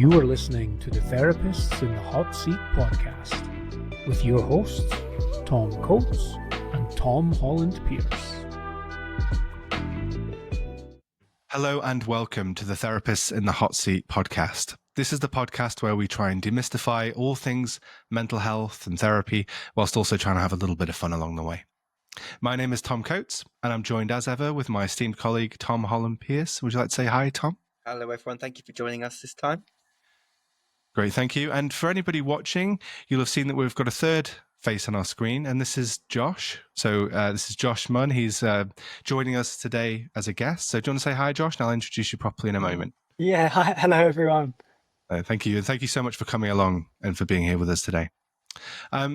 You are listening to the Therapists in the Hot Seat podcast with your hosts, Tom Coates and Tom Holland-Pearse. Hello and welcome to the Therapists in the Hot Seat podcast. This is the podcast where we try and demystify all things mental health and therapy, whilst also trying to have a little bit of fun along the way. My name is Tom Coates, and I'm joined as ever with my esteemed colleague, Tom Holland-Pearse. Would you like to say hi, Tom? Hello, everyone. Thank you for joining us this time. Great, thank you. And for anybody watching, you'll have seen that we've got a third face on our screen, and this is Josh. So this is Josh Munn. He's joining us today as a guest. So do you want to say hi, Josh? And I'll introduce you properly in a moment. Yeah, hi, hello, everyone. Thank you. And thank you so much for coming along and for being here with us today.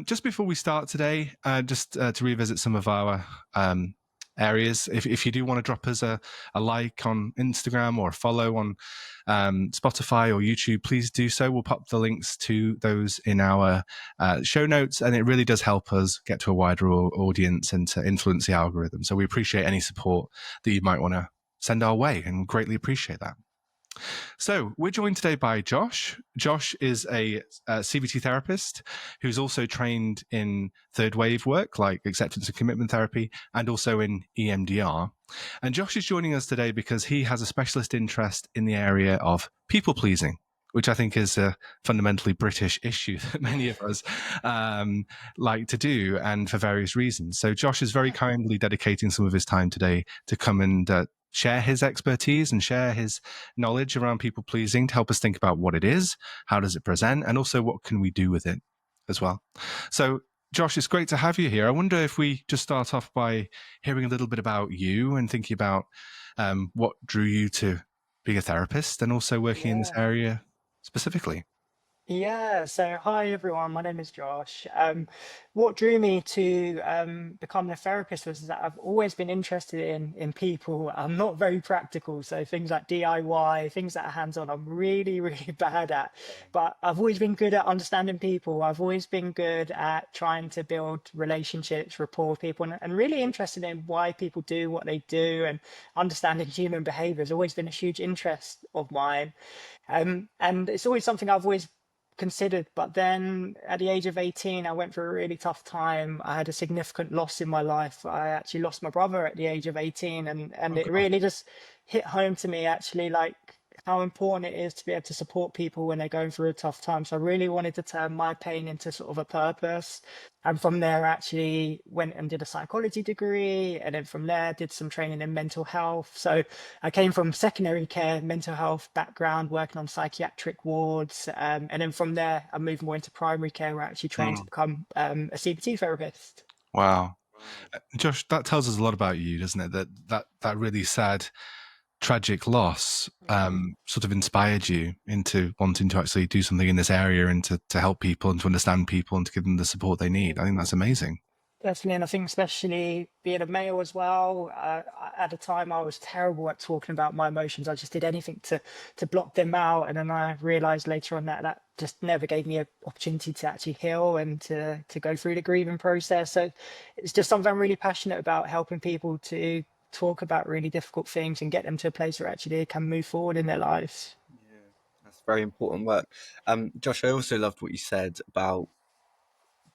Just before we start today, just to revisit some of our areas, if you do want to drop us a like on Instagram or a follow on Spotify or YouTube, please do so. We'll pop the links to those in our show notes, and it really does help us get to a wider audience and to influence the algorithm. So we appreciate any support that you might want to send our way, and greatly appreciate that. So we're joined today by Josh. Josh is a CBT therapist who's also trained in third wave work like acceptance and commitment therapy, and also in EMDR. And Josh is joining us today because he has a specialist interest in the area of people pleasing, which I think is a fundamentally British issue that many of us like to do, and for various reasons. So Josh is very kindly dedicating some of his time today to come and share his expertise and share his knowledge around people pleasing to help us think about what it is, how does it present, and also what can we do with it as well. So Josh, it's great to have you here. I wonder if we just start off by hearing a little bit about you and thinking about what drew you to being a therapist and also working in this area specifically. Yeah, so hi everyone, my name is Josh. What drew me to become a therapist was that I've always been interested in people. I'm not very practical, so things like DIY, things that are hands-on, I'm really, really bad at. But I've always been good at understanding people. I've always been good at trying to build relationships, rapport with people, and really interested in why people do what they do, and understanding human behaviour has always been a huge interest of mine. And it's always something I've always considered, but then at the age of 18 I went through a really tough time. I had a significant loss in my life. I actually lost my brother at the age of 18, and it really just hit home to me actually, like how important it is to be able to support people when they're going through a tough time. So I really wanted to turn my pain into sort of a purpose, and from there I actually went and did a psychology degree, and then from there did some training in mental health. So I came from secondary care mental health background, working on psychiatric wards, and then from there I moved more into primary care, where I actually trained to become a CBT therapist. Wow. Josh, that tells us a lot about you, doesn't it? That really sad tragic loss sort of inspired you into wanting to actually do something in this area and to help people and to understand people and to give them the support they need. I think that's amazing. Definitely, and I think especially being a male as well, at the time I was terrible at talking about my emotions. I just did anything to block them out, and then I realised later on that just never gave me an opportunity to actually heal and to go through the grieving process. So it's just something I'm really passionate about, helping people to talk about really difficult things and get them to a place where actually they can move forward in their lives. Yeah, that's very important work. Josh, I also loved what you said about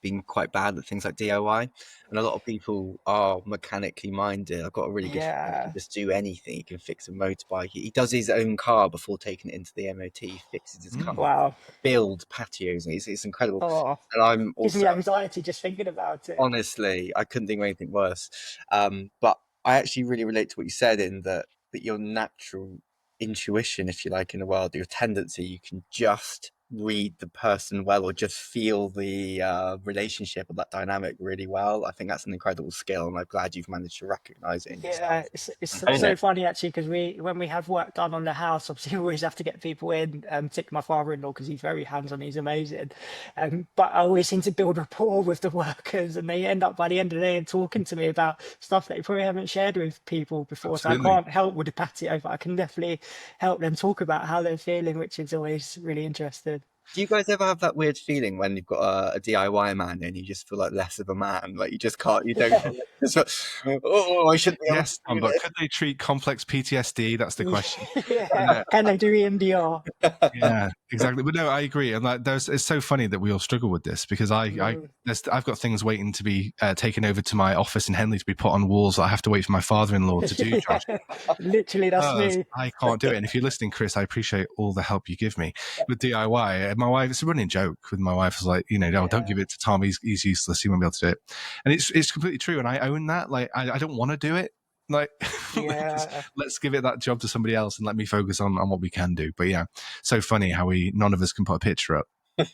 being quite bad at things like DIY, and a lot of people are mechanically minded. I've got a really good friend who can just do anything. He can fix a motorbike. He does his own car before taking it into the MOT. He fixes his car. Wow. Builds patios, and it's incredible. Oh, and I'm gives also me anxiety just thinking about it. honestly, I couldn't think of anything worse. But I actually really relate to what you said in that your natural intuition, if you like, in the world, your tendency, you can just read the person well, or just feel the relationship of that dynamic really well. I think that's an incredible skill, and I'm glad you've managed to recognise it in yourself. It's so funny actually, because when we have work done on the house, obviously we always have to get people in, particularly my father-in-law, because he's very hands-on, he's amazing, but I always seem to build rapport with the workers, and they end up by the end of the day talking to me about stuff that they probably haven't shared with people before. Absolutely. So I can't help with the patio, but I can definitely help them talk about how they're feeling, which is always really interesting. Do you guys ever have that weird feeling when you've got a DIY man and you just feel like less of a man? Like you just can't, you don't, oh, I shouldn't be able to Yes, do but this. could they treat complex PTSD? That's the question. Yeah. Can they do EMDR? Yeah, exactly. But no, I agree. And like, it's so funny that we all struggle with this because I've got things waiting to be taken over to my office in Henley to be put on walls that I have to wait for my father-in-law to do, Josh. Literally, that's me. I can't do it. And if you're listening, Chris, I appreciate all the help you give me with DIY. My wife, it's a running joke with my wife. It's like, oh, don't give it to Tom. He's useless. He won't be able to do it. And it's completely true. And I own that. Like, I don't want to do it. Like, let's give it that job to somebody else and let me focus on what we can do. But yeah, so funny how none of us can put a picture up.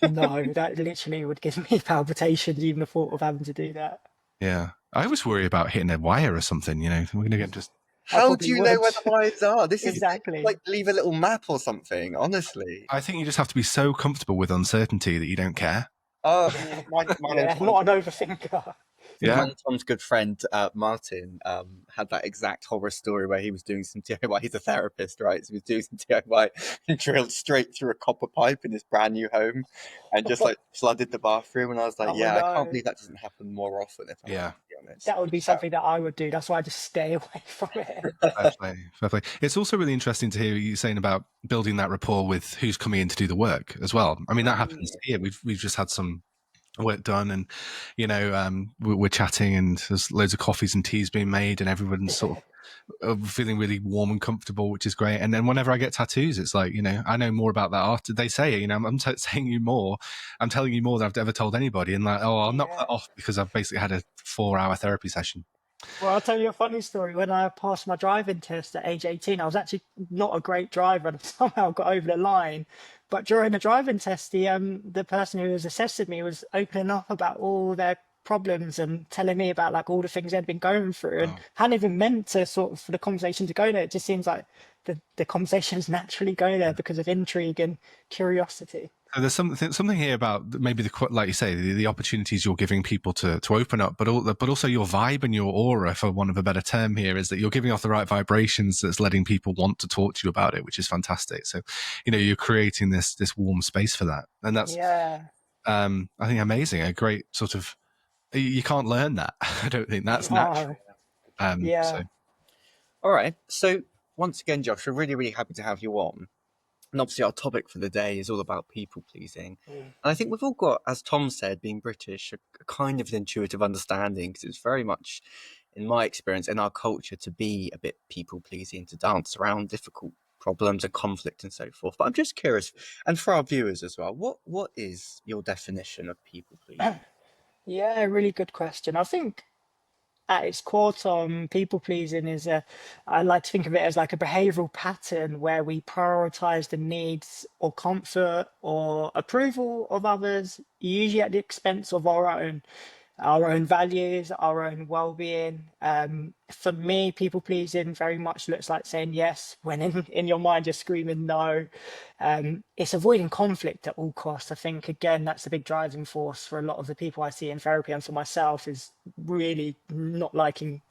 No, that literally would give me palpitations, even the thought of having to do that. Yeah. I always worry about hitting a wire or something, We're going to get just... How do you know where the wires are? This is exactly like leave a little map or something, honestly. I think you just have to be so comfortable with uncertainty that you don't care. Oh, mine not an overthinker. Yeah. Tom's good friend, Martin, had that exact horror story where he was doing some DIY. He's a therapist, right? So he was doing some DIY and drilled straight through a copper pipe in his brand new home and just like flooded the bathroom. And I was like, I can't believe that doesn't happen more often. If I'm to be honest. That would be something that I would do. That's why I just stay away from it. Fair play. It's also really interesting to hear you saying about building that rapport with who's coming in to do the work as well. I mean, that happens here. We've just had some work done and we're chatting and there's loads of coffees and teas being made and everyone's sort of feeling really warm and comfortable, which is great. And then whenever I get tattoos, it's like, I know more about that after they say it, I'm telling you more than I've ever told anybody. And like, I'll knock that off because I've basically had a 4-hour therapy session. Well, I'll tell you a funny story. When I passed my driving test at age 18, I was actually not a great driver and somehow got over the line. But during the driving test, the person who was assessing me was opening up about all their problems and telling me about like all the things they'd been going through and hadn't even meant to sort of for the conversation to go there. It just seems like the conversations naturally go there because of intrigue and curiosity. So there's something here about maybe like you say, the opportunities you're giving people to open up, but also your vibe and your aura, for want of a better term here, is that you're giving off the right vibrations that's letting people want to talk to you about it, which is fantastic. So, you're creating this warm space for that. And that's, I think amazing. A great sort of, you can't learn that. I don't think that's natural. So. All right. So once again, Josh, we're really, really happy to have you on. And obviously our topic for the day is all about people pleasing. And I think we've all got, as Tom said, being British, a kind of an intuitive understanding, because it's very much, in my experience, in our culture, to be a bit people pleasing, to dance around difficult problems and conflict and so forth. But I'm just curious, and for our viewers as well, what is your definition of people pleasing? Yeah, really good question. I think at its core, Tom, people pleasing is I like to think of it as like a behavioral pattern where we prioritize the needs or comfort or approval of others, usually at the expense of our own values, our own well-being. For me, people pleasing very much looks like saying yes when in your mind you're screaming no. It's avoiding conflict at all costs. I think, again, that's the big driving force for a lot of the people I see in therapy, and for myself, is really not liking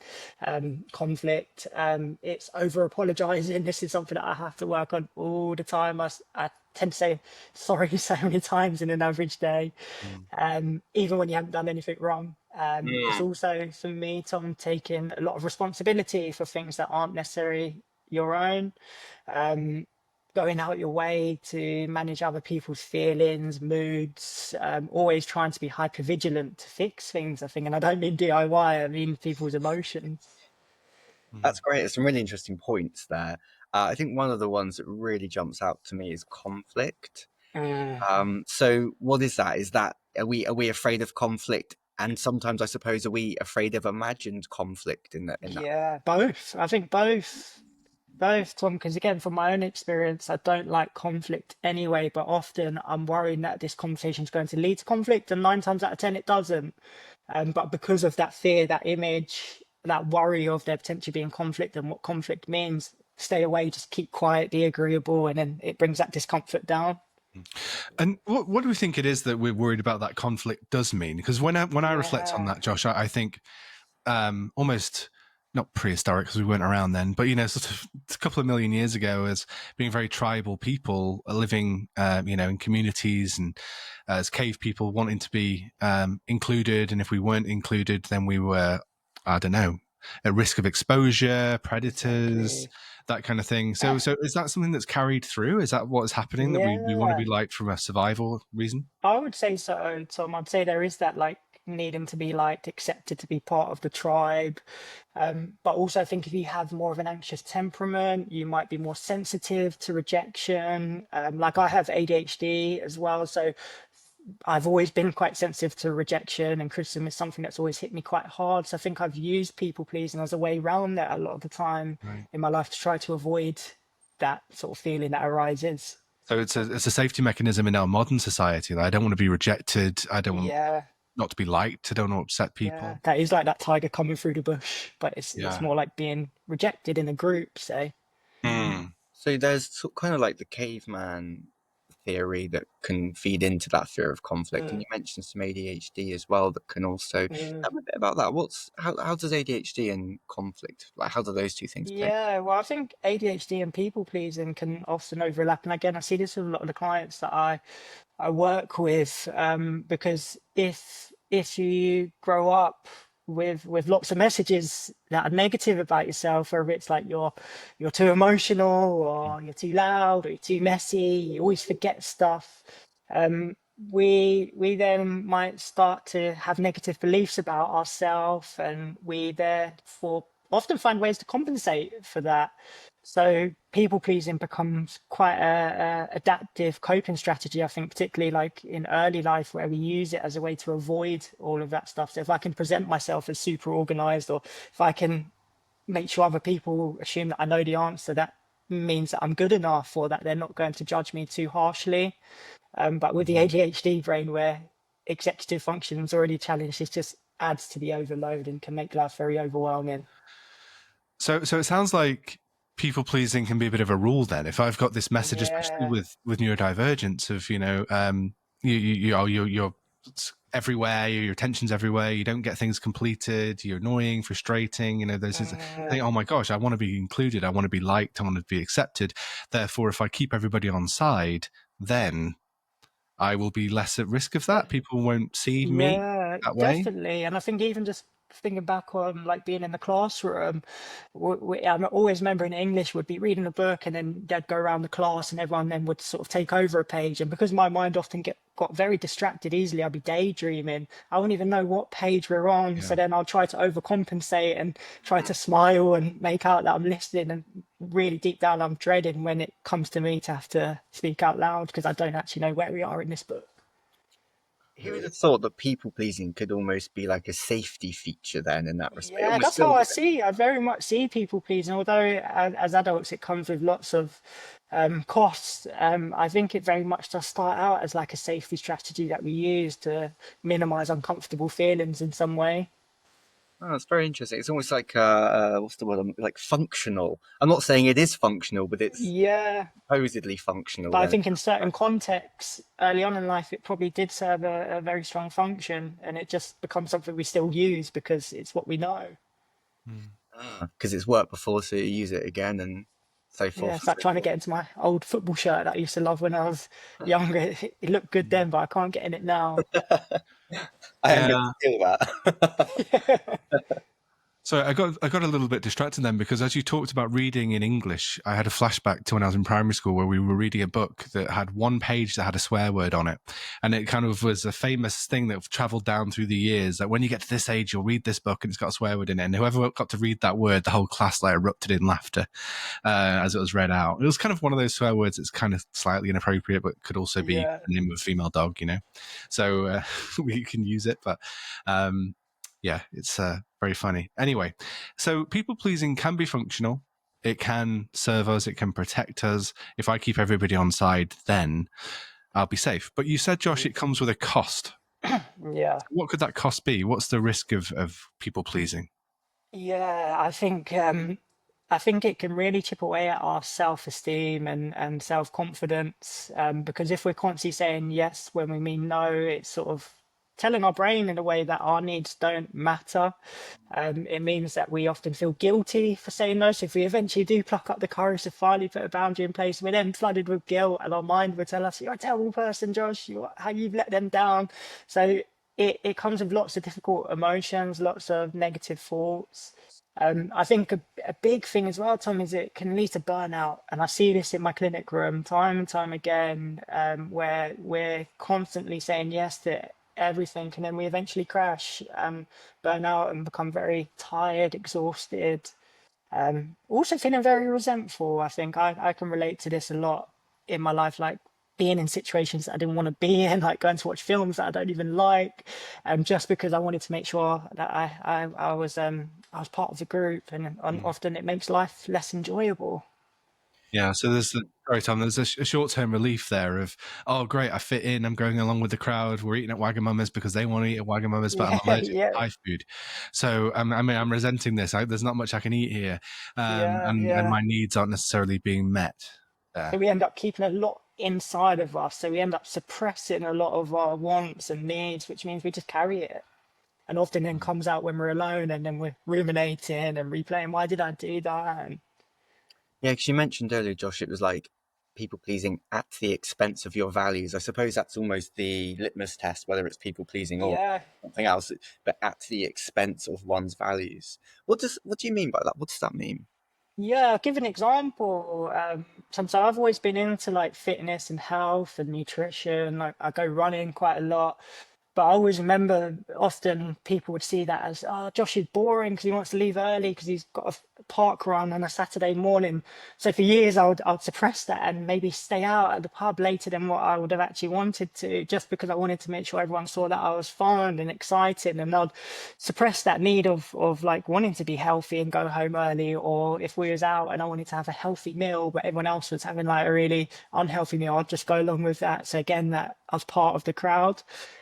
conflict. It's over-apologizing. This is something that I have to work on all the time. I tend to say sorry so many times in an average day, even when you haven't done anything wrong. It's also, for me, Tom, taking a lot of responsibility for things that aren't necessarily your own, going out your way to manage other people's feelings, moods, always trying to be hyper vigilant to fix things, I think. And I don't mean DIY, I mean people's emotions. That's great. There's some really interesting points there. I think one of the ones that really jumps out to me is conflict. So what is that? Is that, are we afraid of conflict? And sometimes, I suppose, are we afraid of imagined conflict in that? Yeah, both. I think both, Tom, because again, from my own experience, I don't like conflict anyway, but often I'm worried that this conversation is going to lead to conflict, and 9 times out of 10 it doesn't. But because of that fear, that image, that worry of there potentially being conflict and what conflict means, stay away, just keep quiet, be agreeable, and then it brings that discomfort down. And what do we think it is that we're worried about that conflict does mean? Because when I reflect on that, Josh, I think almost not prehistoric because we weren't around then, but sort of a couple of million years ago, as being very tribal people living, in communities, and as cave people wanting to be included. And if we weren't included, then we were, I don't know, at risk of exposure, predators, that kind of thing. So is that something that's carried through? Is that what is happening, that we want to be liked from a survival reason? I would say so, Tom. I'd say there is that like needing to be liked, accepted, to be part of the tribe. But also I think if you have more of an anxious temperament, you might be more sensitive to rejection. Like I have ADHD as well, so I've always been quite sensitive to rejection, and criticism is something that's always hit me quite hard. So I think I've used people pleasing as a way around that a lot of the time in my life to try to avoid that sort of feeling that arises. So it's a safety mechanism in our modern society. Like, I don't want to be rejected. I don't want not to be liked. I don't want to upset people. Yeah, that is like that tiger coming through the bush, but it's more like being rejected in a group, say. So there's kind of like the caveman theory that can feed into that fear of conflict, and you mentioned some ADHD as well that can also tell me a bit about that. How does ADHD and conflict, like, how do those two things play? Well, I think ADHD and people pleasing can often overlap, and again I see this with a lot of the clients that I work with, because if you grow up with lots of messages that are negative about yourself, whether it's like you're too emotional, or you're too loud, or you're too messy, you always forget stuff, we then might start to have negative beliefs about ourselves, and we therefore often find ways to compensate for that. So people pleasing becomes quite a adaptive coping strategy, I think, particularly like in early life, where we use it as a way to avoid all of that stuff. So if I can present myself as super organized, or if I can make sure other people assume that I know the answer, that means that I'm good enough, or that they're not going to judge me too harshly. But with the ADHD brain, where executive function is already challenged, it just adds to the overload and can make life very overwhelming. So it sounds like people pleasing can be a bit of a rule then. If I've got this message, especially with neurodivergence, of you're everywhere, your attention's everywhere, you don't get things completed, you're annoying, frustrating, there's this thing, oh my gosh, I want to be included, I want to be liked, I want to be accepted. Therefore, if I keep everybody on side, then I will be less at risk of that. People won't see me that way. Definitely. And I think even just thinking back on like being in the classroom, I always remember in English would be reading a book, and then they'd go around the class and everyone then would sort of take over a page. And because my mind often got very distracted easily, I'd be daydreaming. I wouldn't even know what page we're on. So then I'll try to overcompensate and try to smile and make out that I'm listening, and really deep down I'm dreading when it comes to me to have to speak out loud, because I don't actually know where we are in this book. Who would have thought that people pleasing could almost be like a safety feature then, in that respect? Yeah, that's how I see. I very much see people pleasing, although as adults it comes with lots of costs. I think it very much does start out as like a safety strategy that we use to minimize uncomfortable feelings in some way. Oh, that's very interesting. It's almost like what's the word? Like functional. I'm not saying it is functional, but it's supposedly functional. But I think in certain contexts, early on in life, it probably did serve a very strong function, and it just becomes something we still use because it's what we know. Because it's worked before, so you use it again, and so forth. Yeah, it's like trying to get into my old football shirt that I used to love when I was younger. It looked good then, but I can't get in it now. I am going to steal that. So I got a little bit distracted then, because as you talked about reading in English, I had a flashback to when I was in primary school, where we were reading a book that had one page that had a swear word on it. And it kind of was a famous thing that traveled down through the years, that when you get to this age, you'll read this book and it's got a swear word in it. And whoever got to read that word, the whole class like erupted in laughter as it was read out. It was kind of one of those swear words that's kind of slightly inappropriate, but could also be the name of a female dog, So we can use it, but it's very funny. Anyway, so people pleasing can be functional. It can serve us. It can protect us. If I keep everybody on side, then I'll be safe. But you said, Josh, it comes with a cost. Yeah. What could that cost be? What's the risk of people pleasing? Yeah, I think it can really chip away at our self-esteem and self-confidence, because if we're constantly saying yes when we mean no, it sort of telling our brain in a way that our needs don't matter. It means that we often feel guilty for saying no. So if we eventually do pluck up the courage to finally put a boundary in place, we're then flooded with guilt, and our mind will tell us, "You're a terrible person, Josh. How you've let them down." So it comes with lots of difficult emotions, lots of negative thoughts. I think a big thing as well, Tom, is it can lead to burnout. And I see this in my clinic room time and time again, where we're constantly saying yes to everything, and then we eventually crash, burn out, and become very tired, exhausted. Also feeling very resentful. I think I can relate to this a lot in my life, like being in situations that I didn't want to be in, like going to watch films that I don't even like, just because I wanted to make sure that I was part of the group, and often it makes life less enjoyable. Yeah, so sorry, Tom, there's a short-term relief there of, oh, great, I fit in, I'm going along with the crowd, we're eating at Wagamama's because they want to eat at Wagamama's, but I'm Yeah, allergic to yeah, Thai food. So, I mean, I'm resenting this. There's not much I can eat here, yeah, and yeah. my needs aren't necessarily being met So there. we end up keeping a lot inside of us. So we end up suppressing a lot of our wants and needs, which means we just carry it. And often then comes out when we're alone, and then we're ruminating and replaying, why did I do that? And Yeah, because you mentioned earlier, Josh, it was like people pleasing at the expense of your values. I suppose that's almost the litmus test, whether it's people pleasing or yeah, something else, but at the expense of one's values. What do you mean by that? What does that mean? yeah, I'll give an example. Sometimes I've always been into like fitness and health and nutrition. Like I go running quite a lot. But I always remember often people would see that as, oh, Josh is boring because he wants to leave early because he's got a park run on a Saturday morning. So for years I'd suppress that and maybe stay out at the pub later than what I would have actually wanted to, just because I wanted to make sure everyone saw that I was fun and excited. And I'd suppress that need of like wanting to be healthy and go home early. Or if we was out and I wanted to have a healthy meal, but everyone else was having like a really unhealthy meal, I'd just go along with that. So again, that I was part of the crowd.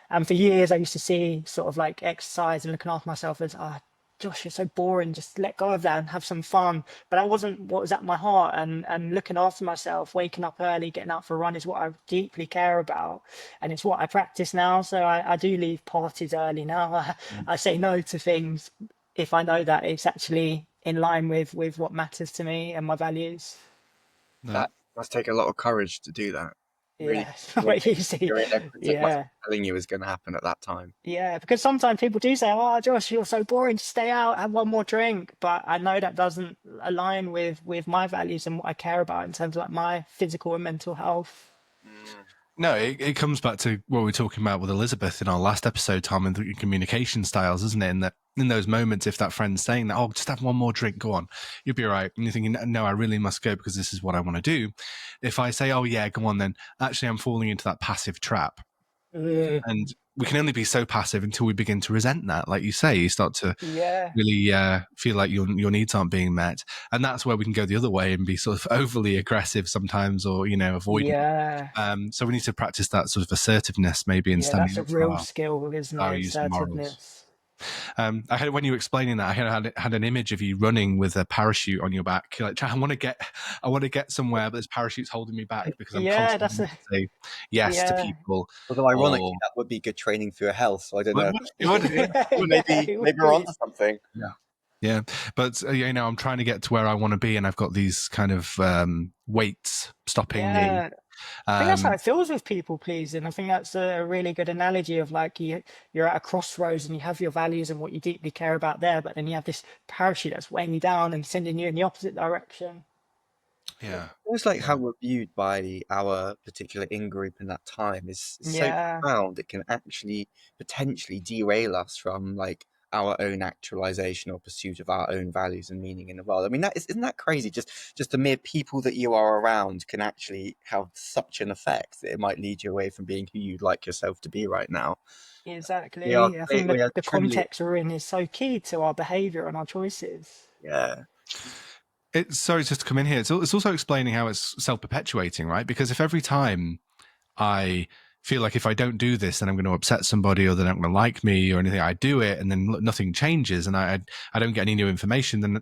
And for years, I used to see sort of like exercise and looking after myself as, ah, Josh, you're so boring. Just let go of that and have some fun. But that wasn't what was at my heart. And looking after myself, waking up early, getting out for a run is what I deeply care about. And it's what I practice now. So I do leave parties early now. I say no to things if I know that it's actually in line with what matters to me and my values. No. That must take a lot of courage to do that. Really, Yeah, it's not easy. you're in everything what's Yeah. telling you is going to happen at that time. Yeah, because sometimes people do say, "Oh, Josh, you're so boring. Just stay out, have one more drink." But I know that doesn't align with my values and what I care about in terms of like my physical and mental health. No, it comes back to what we were talking about with Elizabeth in our last episode, Tom, and the communication styles, isn't it? And that in those moments, if that friend's saying that, oh, just have one more drink, go on, you'll be all right. And you're thinking, no, I really must go because this is what I want to do. If I say, oh, yeah, go on, then actually I'm falling into that passive trap. And we can only be so passive until we begin to resent that. Like you say, you start to Yeah, really feel like your needs aren't being met. And that's where we can go the other way and be sort of overly aggressive sometimes, or, avoidant. yeah, So we need to practice that sort of assertiveness maybe and yeah. standing That's a up for real our skill, isn't it? values and morals. Assertiveness. I had, when you were explaining that, I had an image of you running with a parachute on your back. Like, I want to get somewhere, but this parachute's holding me back because I'm Yeah, constantly that's a wanting to say yes to yeah, people. Although ironically, Or that would be good training for your health. So I don't well, know. it would, yeah, it would. yeah. Maybe It would we're be. onto something. Yeah, but I'm trying to get to where I want to be, and I've got these kind of weights stopping me. Yeah. I think that's how it feels with people pleasing. I think that's a really good analogy of like you're at a crossroads and you have your values and what you deeply care about there, but then you have this parachute that's weighing you down and sending you in the opposite direction. Yeah, Almost like yeah. how we're viewed by our particular in-group in that time is so Yeah, profound. It can actually potentially derail us from like our own actualization or pursuit of our own values and meaning in the world. I mean, isn't that crazy? Just the mere people that you are around can actually have such an effect that it might lead you away from being who you'd like yourself to be right now. exactly. I think We are the truly, context we're in is so key to our behavior and our choices. yeah. It's sorry just to come in here. It's also explaining how it's self-perpetuating, right? Because if every time I feel like if I don't do this, then I'm going to upset somebody, or they're not going to like me or anything. I do it, and then nothing changes, and I don't get any new information. Then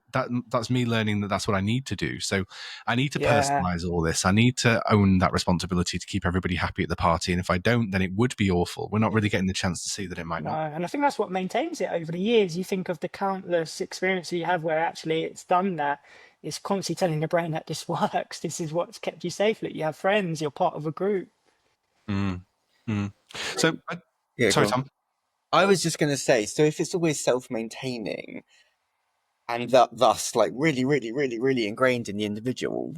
that's me learning that that's what I need to do. So I need to personalize all this. I need to own that responsibility to keep everybody happy at the party. And if I don't, then it would be awful. We're not really getting the chance to see that it might not. And I think that's what maintains it over the years. You think of the countless experiences you have where actually it's done that. It's constantly telling the brain that this works. This is what's kept you safe. That you have friends. You're part of a group. So, sorry, Tom. I was just going to say, so if it's always self-maintaining, and thus like really, really, really, really ingrained in the individual,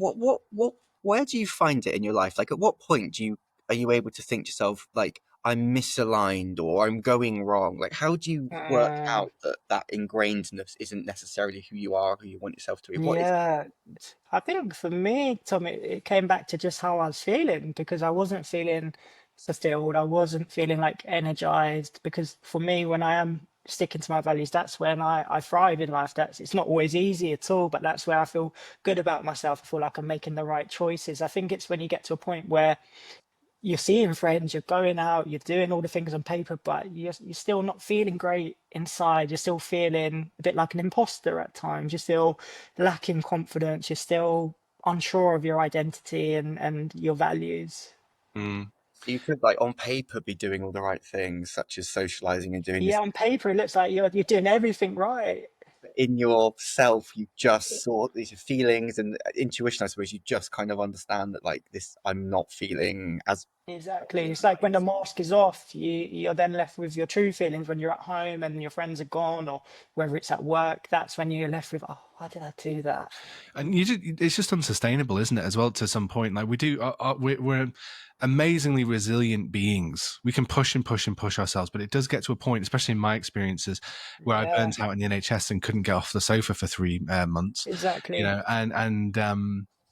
where do you find it in your life? Like, at what point are you able to think to yourself, like, I'm misaligned or I'm going wrong? Like, how do you work out that ingrainedness isn't necessarily who you are, who you want yourself to be? What is it? I think for me, Tom, it came back to just how I was feeling, because I wasn't feeling fulfilled. I wasn't feeling like energized, because for me, when I am sticking to my values, that's when I thrive in life. It's not always easy at all, but that's where I feel good about myself. I feel like I'm making the right choices. I think it's when you get to a point where you're seeing friends, you're going out, you're doing all the things on paper, but you're still not feeling great inside. You're still feeling a bit like an imposter at times. You're still lacking confidence. You're still unsure of your identity and your values. You could, like, on paper be doing all the right things, such as socializing and doing this. On paper it looks like you're doing everything right. In yourself, you just saw these feelings and intuition, I suppose. You just kind of understand that, like, this, I'm not feeling as exactly. It's like when the mask is off, you're then left with your true feelings when you're at home and your friends are gone, or whether it's at work. That's when you're left with, oh, why did I do that? And it's just unsustainable, isn't it? As well, to some point, like we're amazingly resilient beings. We can push and push and push ourselves, but it does get to a point, especially in my experiences, where I burnt out in the NHS and couldn't get off the sofa for 3 months. Exactly. You know, and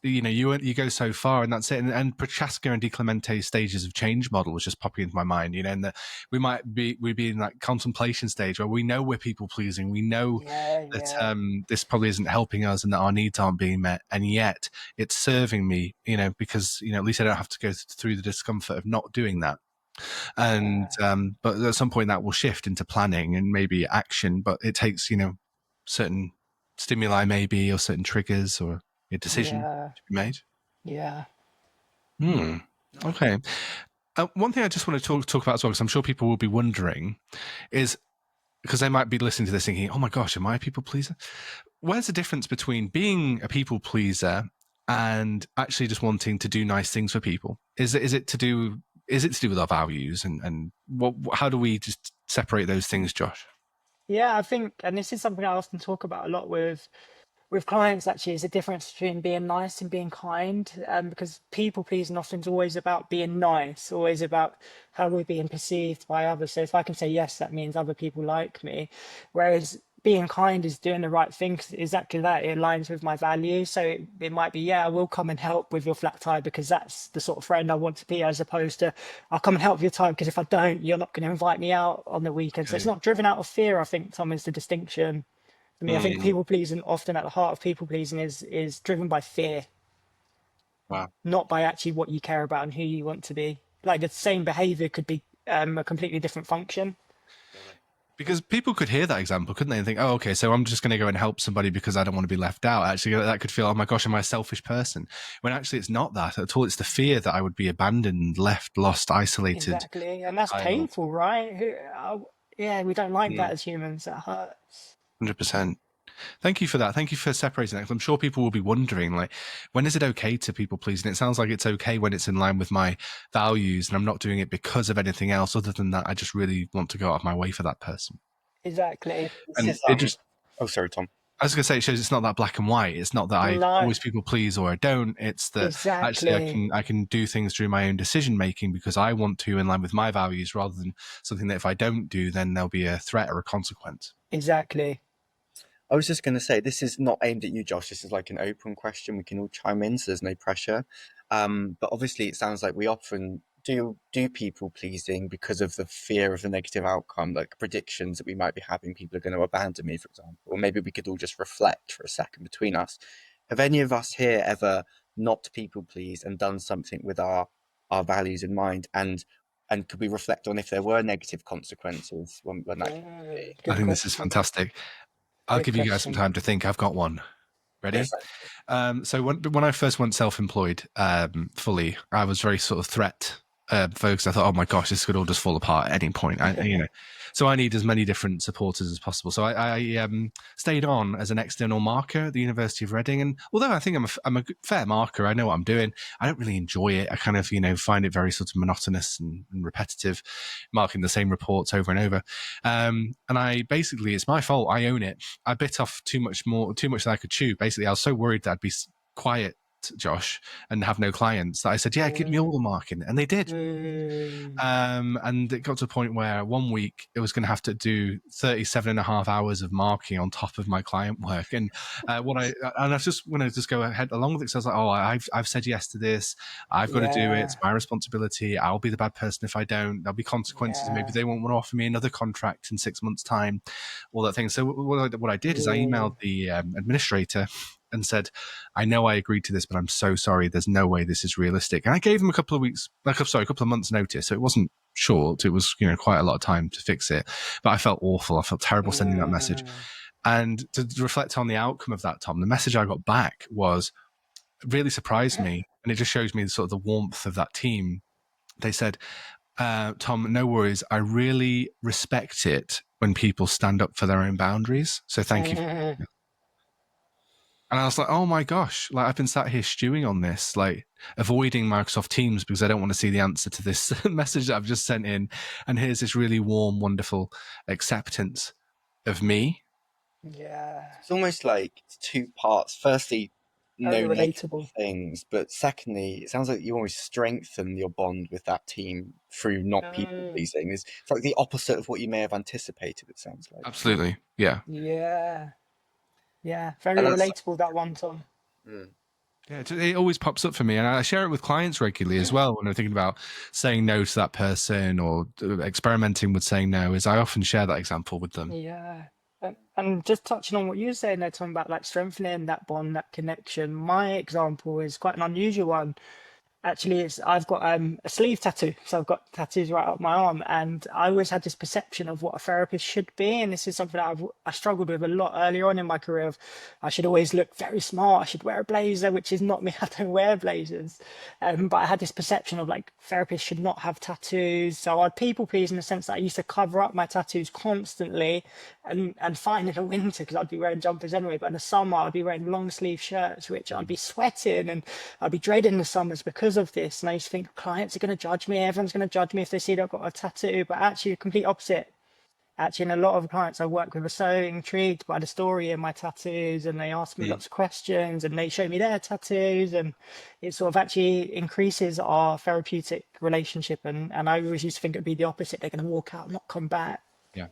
you know, you go so far, and that's it. And Prochaska and Di Clemente's stages of change model was just popping into my mind, you know, and that we'd be in that contemplation stage where we know we're people pleasing, we know that this probably isn't helping us and that our needs aren't being met, and yet it's serving me, you know, because, you know, at least I don't have to go through the discomfort of not doing that. And but at some point that will shift into planning and maybe action, but it takes, you know, certain stimuli maybe, or certain triggers, or a decision to be made. Okay. One thing I just want to talk about as well, because I'm sure people will be wondering, is because they might be listening to this thinking, oh my gosh, am I a people pleaser? Where's the difference between being a people pleaser and actually just wanting to do nice things for people? Is it to do with our values, and how do we just separate those things, Josh? I think, and this is something I often talk about a lot with clients, actually, is the difference between being nice and being kind. Because people pleasing often is always about being nice, always about how we're being perceived by others. So if I can say yes, that means other people like me. Whereas being kind is doing the right thing, exactly that. It aligns with my values. So it might be, I will come and help with your flat tire because that's the sort of friend I want to be, as opposed to, I'll come and help with your time because if I don't, you're not going to invite me out on the weekend. So it's not driven out of fear, I think, Tom, is the distinction. I mean, I think people pleasing, often at the heart of people pleasing, is driven by fear. Wow. Not by actually what you care about and who you want to be. Like the same behavior could be a completely different function. Because people could hear that example, couldn't they, and think, oh, okay, so I'm just going to go and help somebody because I don't want to be left out. Actually, that could feel, oh my gosh, am I a selfish person? When actually it's not that at all. It's the fear that I would be abandoned, left, lost, isolated. Exactly, and that's painful, right? We don't like that as humans. That hurts. 100%. Thank you for that. Thank you for separating that. I'm sure people will be wondering, like, when is it okay to people please? And it sounds like it's okay when it's in line with my values and I'm not doing it because of anything else other than that. I just really want to go out of my way for that person. Exactly. And it just... Oh, sorry, Tom. I was going to say, it shows it's not that black and white. It's not that I always people please or I don't. It's that actually I can do things through my own decision making because I want to, in line with my values, rather than something that if I don't do, then there'll be a threat or a consequence. Exactly. I was just going to say, this is not aimed at you, Josh. This is like an open question. We can all chime in, so there's no pressure. But obviously, it sounds like we often do people pleasing because of the fear of the negative outcome, like predictions that we might be having. People are going to abandon me, for example. Or maybe we could all just reflect for a second between us. Have any of us here ever not people pleased and done something with our values in mind? And And could we reflect on if there were negative consequences when that came to be? I think this is fantastic. I'll give you guys some time to think. I've got one. Ready? Yes. So when I first went self-employed fully, I was very sort of threat focused. I thought, oh my gosh, this could all just fall apart at any point. So I need as many different supporters as possible. So I stayed on as an external marker at the University of Reading. And although I think I'm a fair marker, I know what I'm doing, I don't really enjoy it. I kind of, find it very sort of monotonous and repetitive, marking the same reports over and over. And it's my fault. I own it. I bit off too much than I could chew. Basically, I was so worried that I'd be quiet, Josh, and have no clients that I said, give me all the marking, and they did. And it got to a point where 1 week it was going to have to do 37.5 hours of marking on top of my client work. And I just want to just go ahead along with it. So I was like, I've said yes to this. I've got to do it. It's my responsibility. I'll be the bad person if I don't. There'll be consequences. Maybe they won't want to offer me another contract in 6 months' time, all that thing. So what I did is I emailed the administrator and said, I know I agreed to this, but I'm so sorry. There's no way this is realistic. And I gave them a couple of months notice. So it wasn't short. It was, quite a lot of time to fix it. But I felt awful. I felt terrible sending that message. And to reflect on the outcome of that, Tom, the message I got back really surprised me. And it just shows me sort of the warmth of that team. They said, Tom, no worries. I really respect it when people stand up for their own boundaries. So thank you. And I was like, oh my gosh, I've been sat here stewing on this, avoiding Microsoft Teams because I don't want to see the answer to this message that I've just sent in. And here's this really warm, wonderful acceptance of me. Yeah. It's almost like it's two parts. Firstly, no relatable things, but secondly, it sounds like you always strengthen your bond with that team through not people pleasing. It's like the opposite of what you may have anticipated, it sounds like. Absolutely. Yeah. Yeah, very relatable, that one, Tom. Yeah, it always pops up for me, and I share it with clients regularly as well when I'm thinking about saying no to that person or experimenting with saying no. I often share that example with them. Yeah, and just touching on what you were saying there, Tom, about strengthening that bond, that connection. My example is quite an unusual one. Actually, I've got a sleeve tattoo, so I've got tattoos right up my arm, and I always had this perception of what a therapist should be, and this is something that I struggled with a lot earlier on in my career. I should always look very smart, I should wear a blazer, which is not me. I don't wear blazers, but I had this perception of therapists should not have tattoos, so I'd people please in the sense that I used to cover up my tattoos constantly, and fine in the winter because I'd be wearing jumpers anyway, but in the summer I'd be wearing long sleeve shirts, which I'd be sweating, and I'd be dreading the summers because of this. And I used to think clients are going to judge me, everyone's going to judge me if they see that I've got a tattoo, but actually the complete opposite. Actually, and a lot of clients I work with are so intrigued by the story in my tattoos, and they ask me lots of questions, and they show me their tattoos, and it sort of actually increases our therapeutic relationship. And I always used to think it'd be the opposite. They're going to walk out and not come back. Yeah,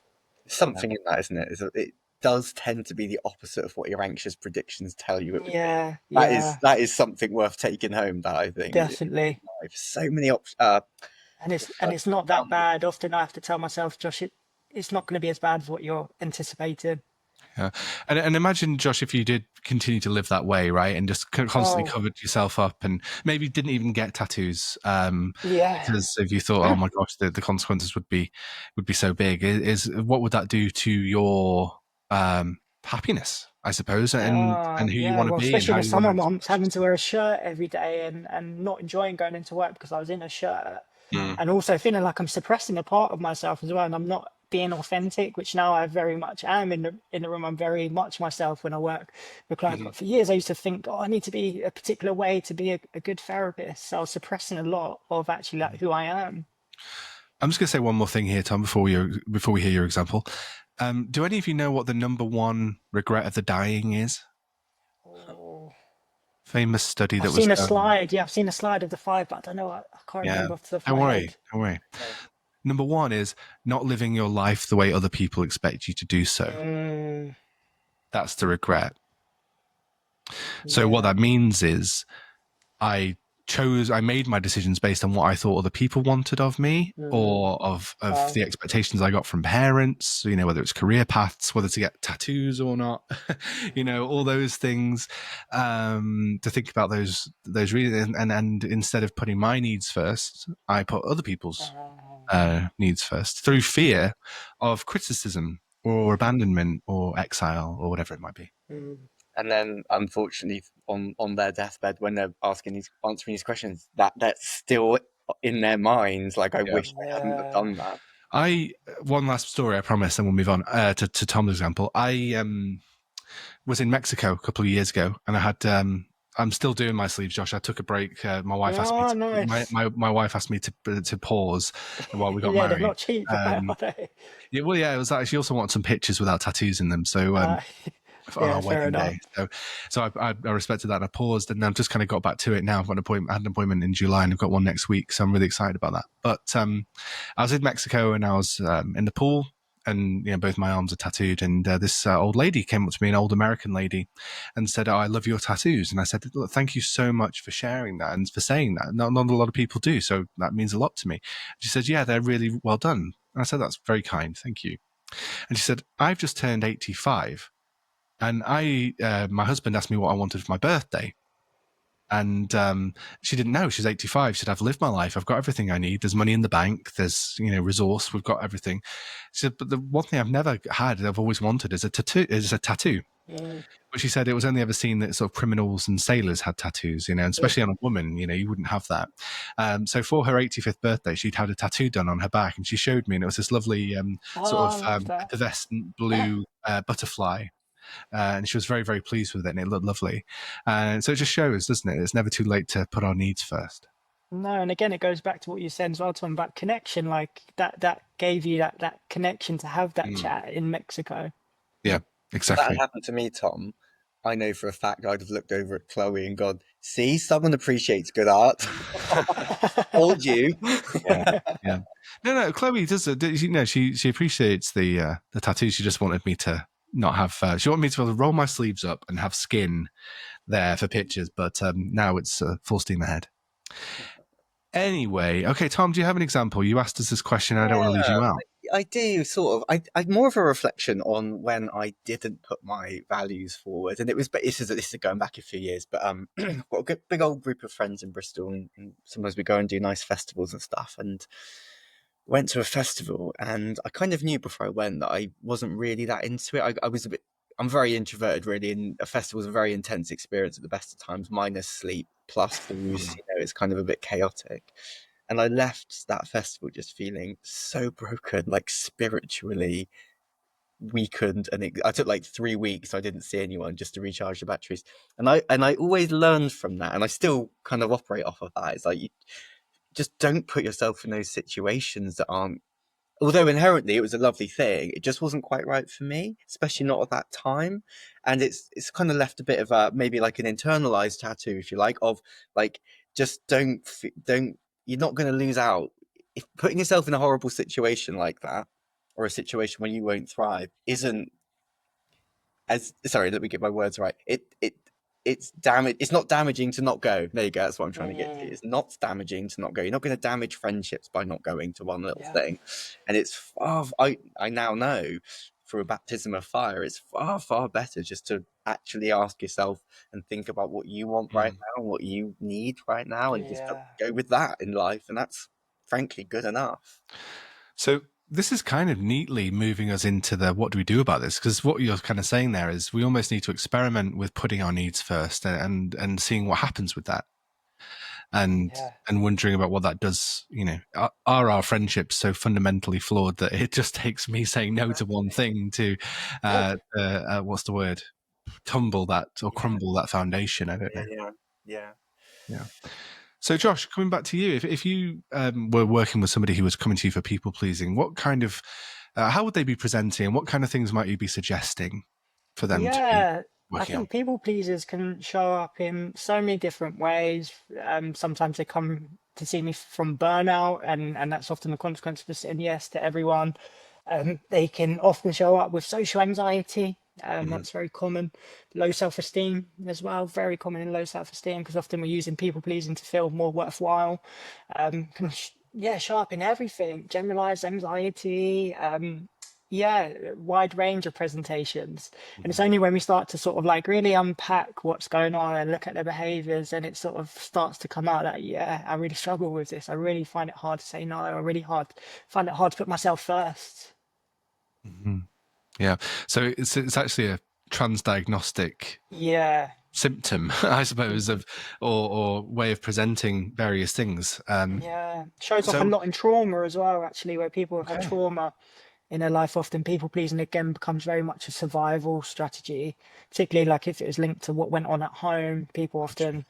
something in that, isn't it? It does tend to be the opposite of what your anxious predictions tell you. That is something worth taking home. That I think definitely. So many options. And it's not that bad. Often I have to tell myself, Josh, it's not going to be as bad as what you're anticipating. Yeah, and imagine, Josh, if you did continue to live that way, right, and just constantly covered yourself up, and maybe didn't even get tattoos, because if you thought, oh my gosh, the consequences would be so big. What would that do to your happiness, I suppose, and who you want to be, especially in the summer months, having to wear a shirt every day and not enjoying going into work because I was in a shirt, and also feeling like I'm suppressing a part of myself as well, and I'm not being authentic, which now I very much am in the room. I'm very much myself when I work with clients. But for years I used to think, I need to be a particular way to be a good therapist. So I was suppressing a lot of actually who I am. I'm just going to say one more thing here, Tom, before we hear your example. Do any of you know what the number one regret of the dying is? Famous study I've seen a slide. Yeah, I've seen a slide of the 5, but I don't know. I can't remember off the top of my head. Don't worry. Number 1 is not living your life the way other people expect you to do so. That's the regret. So what that means is I made my decisions based on what I thought other people wanted of me, or of the expectations I got from parents, whether it's career paths, whether to get tattoos or not, all those things, to think about those reasons. And instead of putting my needs first, I put other people's needs first through fear of criticism or abandonment or exile or whatever it might be. And then, unfortunately, on their deathbed, when they're answering these questions, that's still in their minds. Like, I wish I hadn't have done that. One last story, I promise, and we'll move on to Tom's example. I was in Mexico a couple of years ago, and I had I'm still doing my sleeves, Josh. I took a break. My wife asked me. Nice. My wife asked me to pause while we got yeah, married. they're not cheap, are they? Yeah, well, yeah. It was actually also want some pictures without tattoos in them. So on our wedding day. So I respected that and I paused, and I've just kind of got back to it now. I've got I had an appointment in July and I've got one next week. So I'm really excited about that. But I was in Mexico and I was in the pool, and both my arms are tattooed. And this old lady came up to me, an old American lady, and said, "Oh, I love your tattoos." And I said, "Look, thank you so much for sharing that and for saying that. Not a lot of people do. So that means a lot to me." She said, "Yeah, they're really well done." And I said, "That's very kind. Thank you." And she said, "I've just turned 85. And my husband asked me what I wanted for my birthday. And she didn't know. She's 85. She said, "I've lived my life. I've got everything I need. There's money in the bank. There's, resource. We've got everything." She said, "But the one thing I've never had, I've always wanted is a tattoo. But she said it was only ever seen that sort of criminals and sailors had tattoos, and especially on a woman, you wouldn't have that. So for her 85th birthday, she'd had a tattoo done on her back, and she showed me, and it was this lovely effervescent blue butterfly. And she was very, very pleased with it, and it looked lovely. And so it just shows, doesn't it? It's never too late to put our needs first. No, and again, it goes back to what you said as well, Tom, about connection. Like that gave you that connection to have that chat in Mexico. Yeah, exactly. If that happened to me, Tom, I know for a fact I'd have looked over at Chloe and gone, "See, someone appreciates good art." Told you. Yeah. No, Chloe does. She appreciates the tattoos. She just wanted me to not have. She wanted me to roll my sleeves up and have skin there for pictures. But now it's full steam ahead. Anyway, okay, Tom, do you have an example? You asked us this question. I don't want to leave you out. I do, sort of. I more of a reflection on when I didn't put my values forward, and this is going back a few years. But I've got a big old group of friends in Bristol, and sometimes we go and do nice festivals and stuff. And went to a festival, and I kind of knew before I went that I wasn't really that into it. I'm very introverted, really, and a festival is a very intense experience at the best of times, minus sleep, plus booze. It's kind of a bit chaotic. And I left that festival just feeling so broken, like spiritually weakened. And I took like 3 weeks. I didn't see anyone just to recharge the batteries. And I always learned from that, and I still kind of operate off of that. It's like you just don't put yourself in those situations that aren't. Although inherently it was a lovely thing, it just wasn't quite right for me, especially not at that time. And it's kind of left a bit of a, maybe like an internalized tattoo, if you like, of like, just don't, you're not going to lose out. If putting yourself in a horrible situation like that, or a situation where you won't thrive, isn't sorry, let me get my words right. It's not damaging to not go. There you go. That's what I'm trying to get to. It's not damaging to not go. You're not going to damage friendships by not going to one little thing. And it's I now know through a baptism of fire, it's far, far better just to actually ask yourself and think about what you want right now, what you need right now, and just go with that in life. And that's frankly good enough. So this is kind of neatly moving us into the what do we do about this? Because what you're kind of saying there is we almost need to experiment with putting our needs first and seeing what happens with that, and wondering about what that does. Are our friendships so fundamentally flawed that it just takes me saying no to one thing to what's the word? Crumble that foundation? I don't know. Yeah. So, Josh, coming back to you, if you were working with somebody who was coming to you for people pleasing, what kind of, how would they be presenting? What kind of things might you be suggesting for them to be working on? People pleasers can show up in so many different ways. Sometimes they come to see me from burnout, and that's often the consequence of saying yes to everyone. They can often show up with social anxiety. That's very common. Low self-esteem as well, very common in low self-esteem, because often we're using people pleasing to feel more worthwhile. Can show up in everything. Generalized anxiety, wide range of presentations. And it's only when we start to sort of like really unpack what's going on and look at their behaviors, and it sort of starts to come out that, I really struggle with this. I really find it hard to say no. Find it hard to put myself first. Mm-hmm. Yeah. So it's actually a transdiagnostic symptom, I suppose, of or way of presenting various things. Shows up a lot in trauma as well, actually, where people have had trauma in their life. Often people pleasing again becomes very much a survival strategy, particularly like if it was linked to what went on at home. People often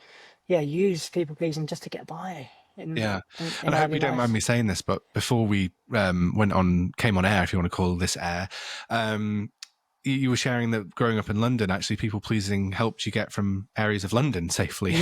use people pleasing just to get by. And I hope you don't mind me saying this, but before we came on air, if you want to call this air, you were sharing that growing up in London, actually people pleasing helped you get from areas of London safely.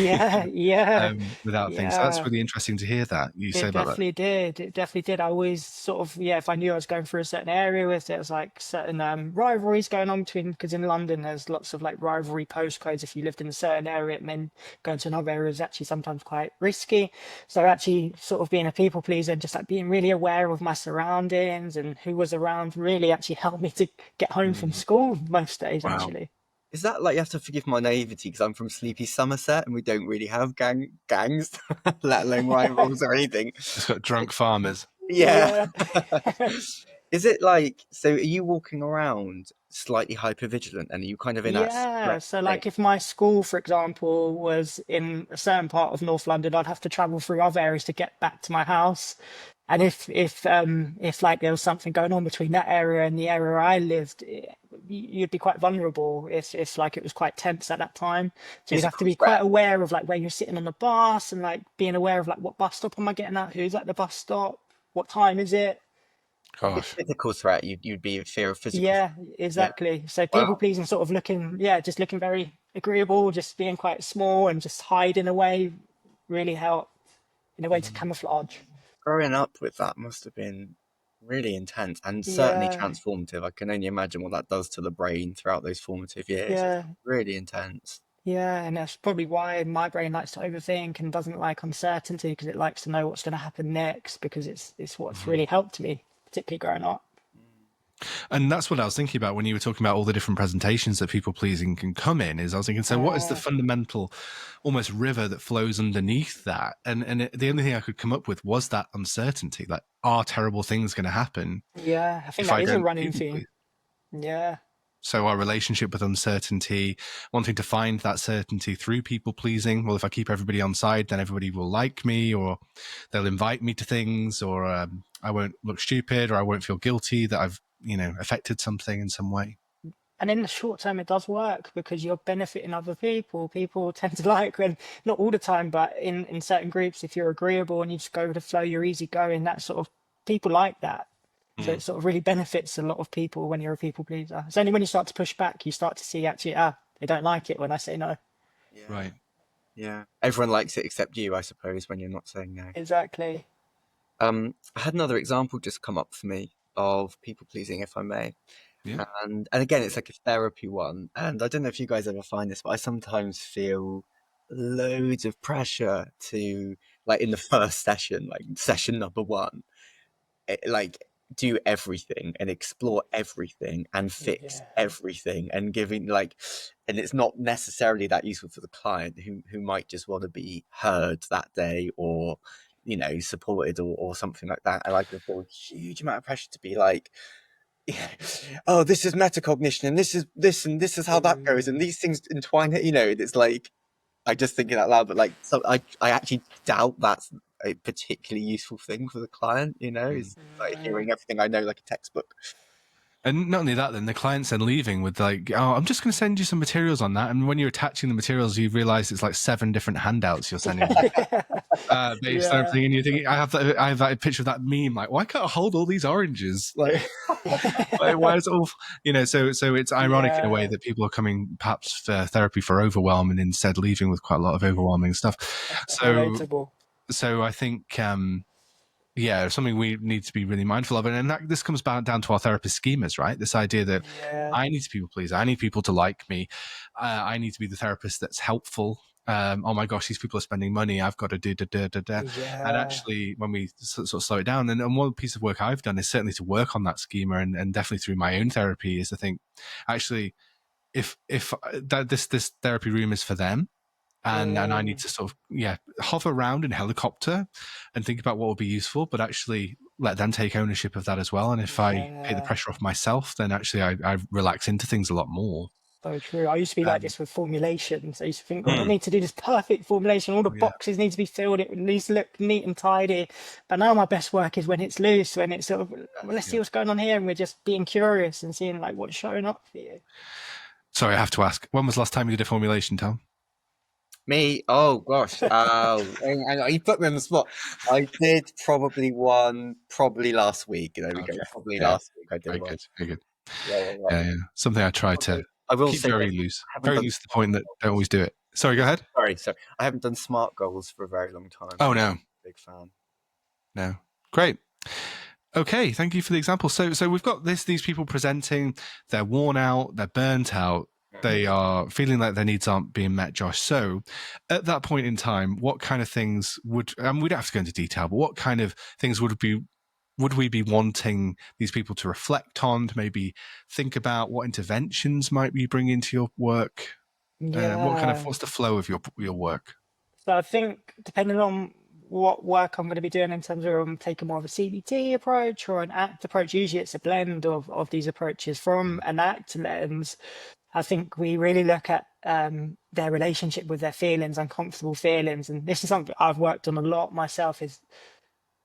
Without things. So that's really interesting to hear that you say about that. It definitely did. I always sort of, if I knew I was going through a certain area with it, was like certain rivalries going on between, because in London there's lots of like rivalry postcodes. If you lived in a certain area, it meant going to another area is actually sometimes quite risky. So actually sort of being a people pleaser, just like being really aware of my surroundings and who was around, really actually helped me to get home from school most days. Actually, is that like, you have to forgive my naivety because I'm from sleepy Somerset and we don't really have gangs, let alone rivals or anything. It's got drunk farmers. Is it like, so are you walking around slightly hypervigilant and are you kind of in that so like if my school, for example, was in a certain part of North London, I'd have to travel through other areas to get back to my house. And if like there was something going on between that area and the area I lived, you'd be quite vulnerable if like it was quite tense at that time. So you'd have to be quite aware of like where you're sitting on the bus and like being aware of like what bus stop am I getting at, who's at the bus stop, what time is it. Gosh. Physical threat, you'd be in fear of physical. Yeah, exactly. So people pleasing, sort of looking very agreeable, just being quite small and just hiding away, really helped in a way to camouflage. Growing up with that must have been really intense and certainly transformative. I can only imagine what that does to the brain throughout those formative years. It's really intense. Yeah, and that's probably why my brain likes to overthink and doesn't like uncertainty, because it likes to know what's going to happen next, because it's what's really helped me, particularly growing up. And that's what I was thinking about when you were talking about all the different presentations that people pleasing can come in. Is I was thinking, so what is the fundamental, almost river that flows underneath that? And the only thing I could come up with was that uncertainty. Like, are terrible things going to happen? Yeah, I think that is a running theme. Yeah. So our relationship with uncertainty, wanting to find that certainty through people pleasing. Well, if I keep everybody on side, then everybody will like me, or they'll invite me to things, or I won't look stupid, or I won't feel guilty that I've affected something in some way. And in the short term, it does work because you're benefiting other people. People tend to like, when not all the time, but in certain groups, if you're agreeable and you just go with the flow, you're easygoing, that sort of, people like that. So it sort of really benefits a lot of people when you're a people pleaser. It's only when you start to push back, you start to see actually, they don't like it when I say no. Yeah. Right. Yeah. Everyone likes it except you, I suppose, when you're not saying no. Exactly. I had another example just come up for me of people pleasing, if I may. Yeah. And again, it's like a therapy one. And I don't know if you guys ever find this, but I sometimes feel loads of pressure to, like in the first session, like session number 1, do everything and explore everything and fix everything and giving and it's not necessarily that useful for the client who might just want to be heard that day or supported or something like that. And I can feel a huge amount of pressure to be like, oh, this is metacognition and this is this and this is how that goes and these things entwine it. It's like, I just think it out loud, but so I actually doubt that's a particularly useful thing for the client. Is like hearing everything I know like a textbook. And not only that, then the client's then leaving with like, oh, I'm just going to send you some materials on that. And when you're attaching the materials, you realize it's like 7 different handouts you're sending based on everything. And you think, I have that picture of that meme, like, why can't I hold all these oranges? Like, why is it all, so it's ironic in a way that people are coming perhaps for therapy for overwhelm and instead leaving with quite a lot of overwhelming stuff. So I think, something we need to be really mindful of. And this comes down to our therapist schemas, right? This idea that I need to people please. I need people to like me. I need to be the therapist that's helpful oh my gosh, these people are spending money, I've got to do da. And actually, when we sort of slow it down, and one piece of work I've done is certainly to work on that schema, and definitely through my own therapy, is to think, actually, if this therapy room is for them, and I need to sort of hover around in helicopter and think about what will be useful, but actually let them take ownership of that as well. And if I take the pressure off myself, then actually I relax into things a lot more. So true. I used to be like this with formulations. I used to think, God, I need to do this perfect formulation. All the boxes need to be filled. It needs to look neat and tidy. But now my best work is when it's loose, when it's sort of, well, let's see what's going on here. And we're just being curious and seeing like what's showing up for you. Sorry, I have to ask, when was the last time you did a formulation, Tom? Me? Oh, gosh. You put me on the spot. I did probably last week. There we go. Probably last week I did one. Very good. Yeah. Something I try to keep very loose. Very loose to the point that I don't always do it. Sorry, go ahead. Sorry. I haven't done SMART goals for a very long time. Oh, no. Big fan. No. Great. Okay, thank you for the example. So we've got these people presenting, they're worn out, they're burnt out, they are feeling like their needs aren't being met, Josh. So at that point in time, what kind of things we don't have to go into detail, but what kind of things would we be wanting these people to reflect on, to maybe think about what interventions might we bring into your work? What's the flow of your work? So I think depending on what work I'm going to be doing in terms of taking more of a CBT approach or an ACT approach, usually it's a blend of these approaches. From an ACT lens, I think we really look at their relationship with their feelings, uncomfortable feelings. And this is something I've worked on a lot myself, is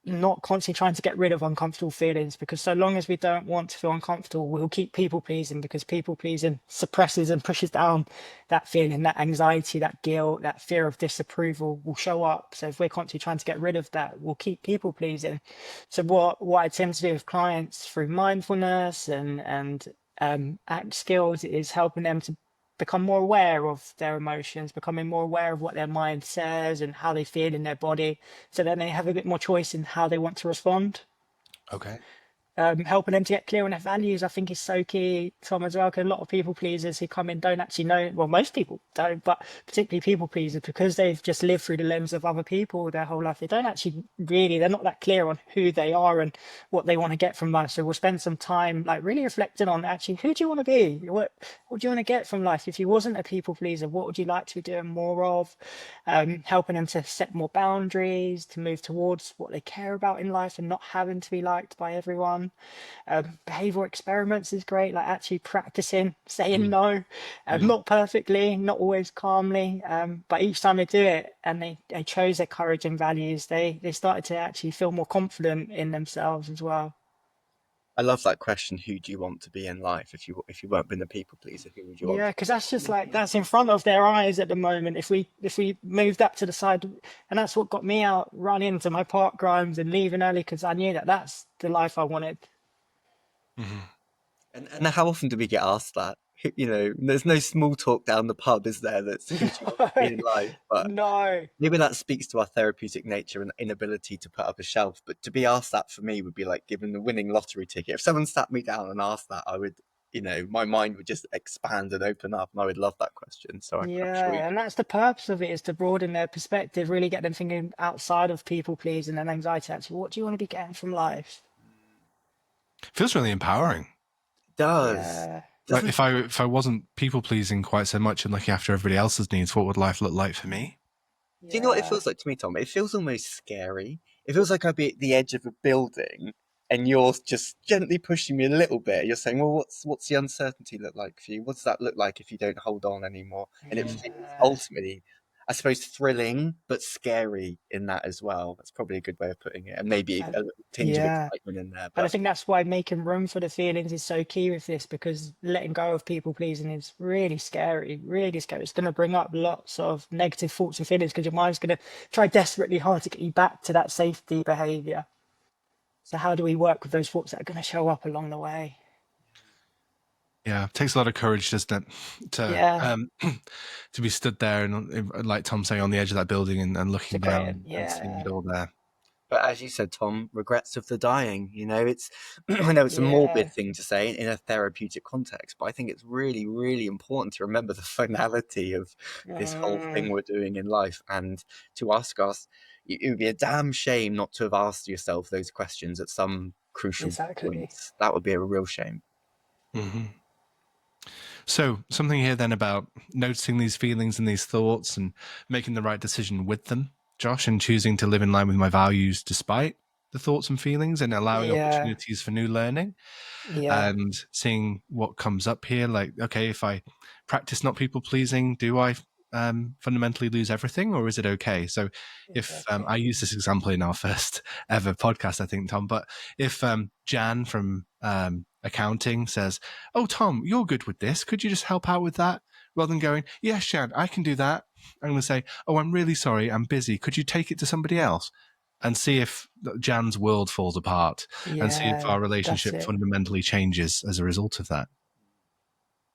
not constantly trying to get rid of uncomfortable feelings, because so long as we don't want to feel uncomfortable, we'll keep people pleasing, because people pleasing suppresses and pushes down that feeling, that anxiety, that guilt, that fear of disapproval will show up. So if we're constantly trying to get rid of that, we'll keep people pleasing. So what I tend to do with clients through mindfulness and ACT skills is helping them to become more aware of their emotions, becoming more aware of what their mind says and how they feel in their body, so then they have a bit more choice in how they want to respond. Okay. Helping them to get clear on their values, I think, is so key, Tom, as well, because a lot of people pleasers who come in don't actually know, well, most people don't, but particularly people pleasers, because they've just lived through the lens of other people their whole life, they don't actually they're not that clear on who they are and what they want to get from life. So we'll spend some time like really reflecting on actually, who do you want to be? What do you want to get from life? If you wasn't a people pleaser, what would you like to be doing more of? Helping them to set more boundaries, to move towards what they care about in life and not having to be liked by everyone. Behavioral experiments is great, like actually practicing saying no, not perfectly, not always calmly, but each time they do it and they chose their courage and values, they started to actually feel more confident in themselves as well. I love that question. Who do you want to be in life? If you weren't being a people pleaser, who would you want? Yeah, because that's just like, that's in front of their eyes at the moment. If we move that to the side, and that's what got me out running to my park grinds and leaving early, because I knew that that's the life I wanted. And how often do we get asked that? You know, there's no small talk down the pub, is there? That's who do you want to be in life. But no, maybe that speaks to our therapeutic nature and inability to put up a shelf. But to be asked that for me would be like giving the winning lottery ticket. If someone sat me down and asked that, I would, my mind would just expand and open up, and I would love that question. So I'm sure and that's the purpose of it, is to broaden their perspective, really get them thinking outside of people pleasing and anxiety. Actually, what do you want to be getting from life? Feels really empowering. It does. Yeah. Like if I wasn't people pleasing quite so much and looking after everybody else's needs, what would life look like for me? Do you know what it feels like to me, Tom? It feels almost scary. It feels like I'd be at the edge of a building and you're just gently pushing me a little bit. You're saying, well, what's the uncertainty look like for you? What does that look like if you don't hold on anymore? And it feels ultimately, I suppose, thrilling but scary in that as well. That's probably a good way of putting it. And maybe a little tinge of excitement in there. But I think that's why making room for the feelings is so key with this, because letting go of people pleasing is really scary, really scary. It's going to bring up lots of negative thoughts and feelings, because your mind's going to try desperately hard to get you back to that safety behavior. So how do we work with those thoughts that are going to show up along the way? Yeah, it takes a lot of courage, doesn't it, to be stood there and, like Tom saying, on the edge of that building and looking down and seeing it all there. But as you said, Tom, regrets of the dying, it's, I know it's a Yeah, morbid thing to say in a therapeutic context, but I think it's really, really important to remember the finality of this whole thing we're doing in life, and to ask us, it would be a damn shame not to have asked yourself those questions at some crucial exactly. points. That would be a real shame. Mm-hmm. So something here then about noticing these feelings and these thoughts and making the right decision with them, Josh, and choosing to live in line with my values despite the thoughts and feelings, and allowing opportunities for new learning, and seeing what comes up here. Like, okay, if I practice not people pleasing, do I fundamentally lose everything, or is it okay? So if I use this example in our first ever podcast, I think, Tom, but if Jan from accounting says, "Oh, Tom, you're good with this, could you just help out with that?" Rather than going, "Yes, Jan, I can do that," I'm going to say, "Oh, I'm really sorry, I'm busy, could you take it to somebody else?" And see if Jan's world falls apart, and see if our relationship fundamentally changes as a result of that.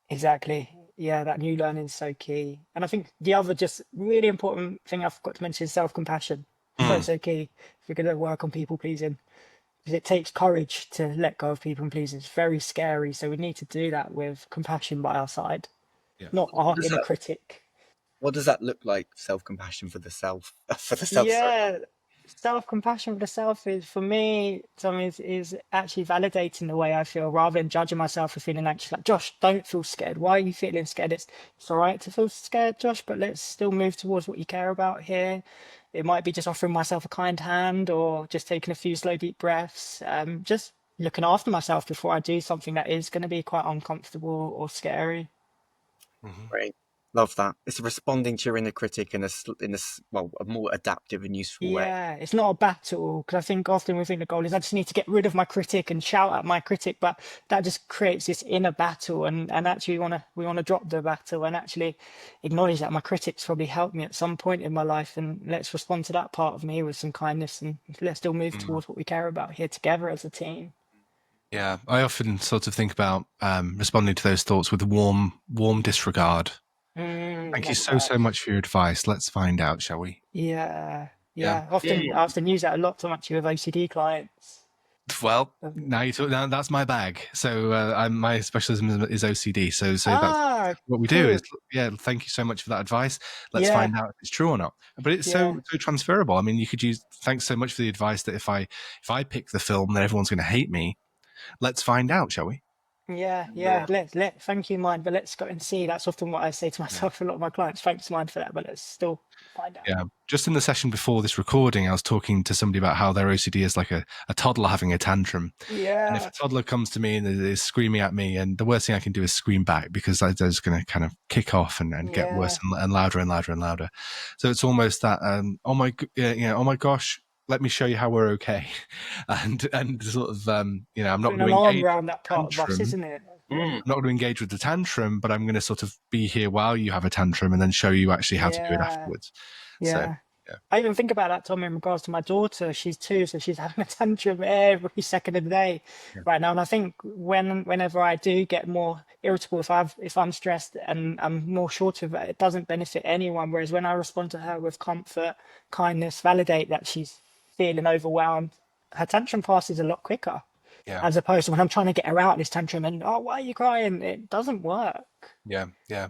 Exactly. Yeah, that new learning is so key. And I think the other just really important thing I forgot to mention is self-compassion. So key if you're going to work on people pleasing, because it takes courage to let go of people pleasing. It's very scary. So we need to do that with compassion by our side, not our inner critic. What does that look like? Self-compassion for the self, Yeah, self-compassion for the self is, for me, is actually validating the way I feel rather than judging myself for feeling anxious. Like, Josh, don't feel scared. Why are you feeling scared? It's all right to feel scared, Josh, but let's still move towards what you care about here. It might be just offering myself a kind hand, or just taking a few slow, deep breaths. Just looking after myself before I do something that is going to be quite uncomfortable or scary. Right. Love that. It's responding to your inner critic in a more adaptive and useful way. Yeah, it's not a battle, because I think often we think the goal is I just need to get rid of my critic and shout at my critic, but that just creates this inner battle, and actually we want to drop the battle and actually acknowledge that my critics probably helped me at some point in my life, and let's respond to that part of me with some kindness, and let's still move towards what we care about here together as a team. Yeah, I often sort of think about responding to those thoughts with warm disregard. Thank you so much for your advice. Let's find out, shall we? Yeah. I often use that a lot, actually, with OCD clients. Well, now that's my bag. So my specialism is OCD. So that's what we do. Is thank you so much for that advice. Let's find out if it's true or not. But it's so transferable. I mean, you could use. Thanks so much for the advice that if I pick the film, then everyone's going to hate me. Let's find out, shall we? Yeah. Thank you, mind, but let's go and see. That's often what I say to myself. A lot of my clients, thanks, mind, for that, but let's still find out. Yeah, just in the session before this recording, I was talking to somebody about how their OCD is like a toddler having a tantrum. Yeah. And if a toddler comes to me and is screaming at me, and the worst thing I can do is scream back, because they're just going to kind of kick off and get worse and louder and louder and louder. So it's almost that, oh my gosh, let me show you how we're okay, and sort of I'm not going to engage around that part of us, isn't it? I'm not going to engage with the tantrum, but I'm going to sort of be here while you have a tantrum, and then show you actually how to do it afterwards. So, I even think about that, Tom, in regards to my daughter. She's 2, so she's having a tantrum every second of the day right now. And I think whenever I do get more irritable, if I'm stressed and I'm more short of it, it doesn't benefit anyone. Whereas when I respond to her with comfort, kindness, validate that she's feeling overwhelmed, her tantrum passes a lot quicker. As opposed to when I'm trying to get her out of this tantrum and, oh, why are you crying? It doesn't work. Yeah.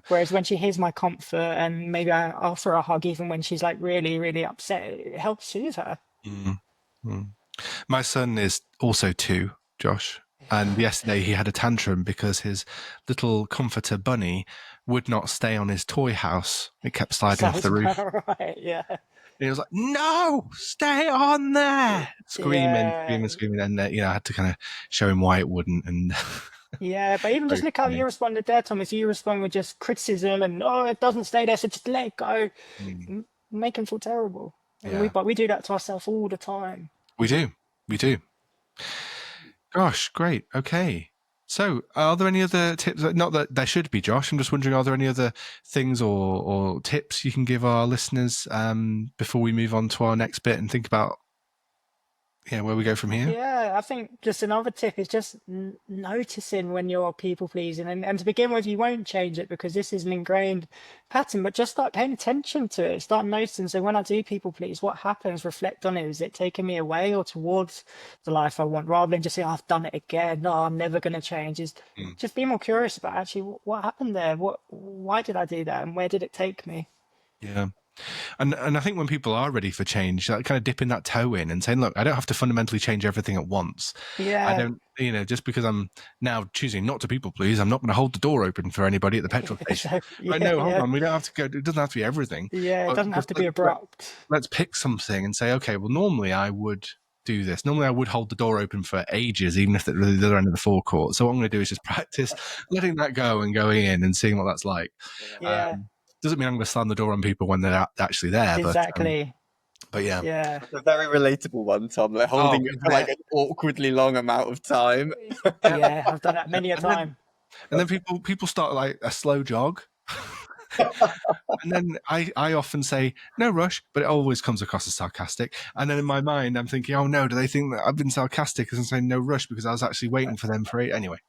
Whereas when she hears my comfort and maybe I offer a hug, even when she's like really, really upset, it helps soothe her. My son is also 2, Josh. And yesterday he had a tantrum because his little comforter bunny would not stay on his toy house. It kept sliding off the roof. Right, yeah. And he was like, "No, stay on there!" Screaming. And I had to kind of show him why it wouldn't. And yeah, but even just look how you responded there, Tom. If you respond with just criticism and, oh, it doesn't stay there, so just let it go, make him feel terrible. But we do that to ourselves all the time. We do. Gosh, great. Okay. So, are there any other tips? Not that there should be, Josh. I'm just wondering, are there any other things or tips you can give our listeners before we move on to our next bit and think about, where we go from here. Yeah, I think just another tip is just noticing when you're people pleasing, and to begin with, you won't change it because this is an ingrained pattern, but just start paying attention to it, start noticing. So when I do people please, what happens? Reflect on it. Is it taking me away or towards the life I want? Rather than just say, oh, I've done it again. No, I'm never going to change. Is just be more curious about actually what happened there. Why did I do that, and where did it take me? Yeah. And I think when people are ready for change, like kind of dipping that toe in and saying, look, I don't have to fundamentally change everything at once. Yeah. I don't, just because I'm now choosing not to people please, I'm not going to hold the door open for anybody at the petrol station. I know, hold on, we don't have to go, it doesn't have to be everything. Yeah, it doesn't have to be abrupt. Let's pick something and say, okay, well, normally I would do this. Normally I would hold the door open for ages, even if they're the other end of the forecourt. So what I'm going to do is just practice letting that go and going in and seeing what that's like. Yeah. Doesn't mean I'm going to slam the door on people when they're actually there. Exactly. But yeah. It's a very relatable one, Tom. Like holding it for like an awkwardly long amount of time. Yeah, I've done that many a time. And then people start like a slow jog. And then I often say, no rush, but it always comes across as sarcastic. And then in my mind, I'm thinking, oh no, do they think that I've been sarcastic because I'm saying no rush because I was actually waiting for them for it? Anyway.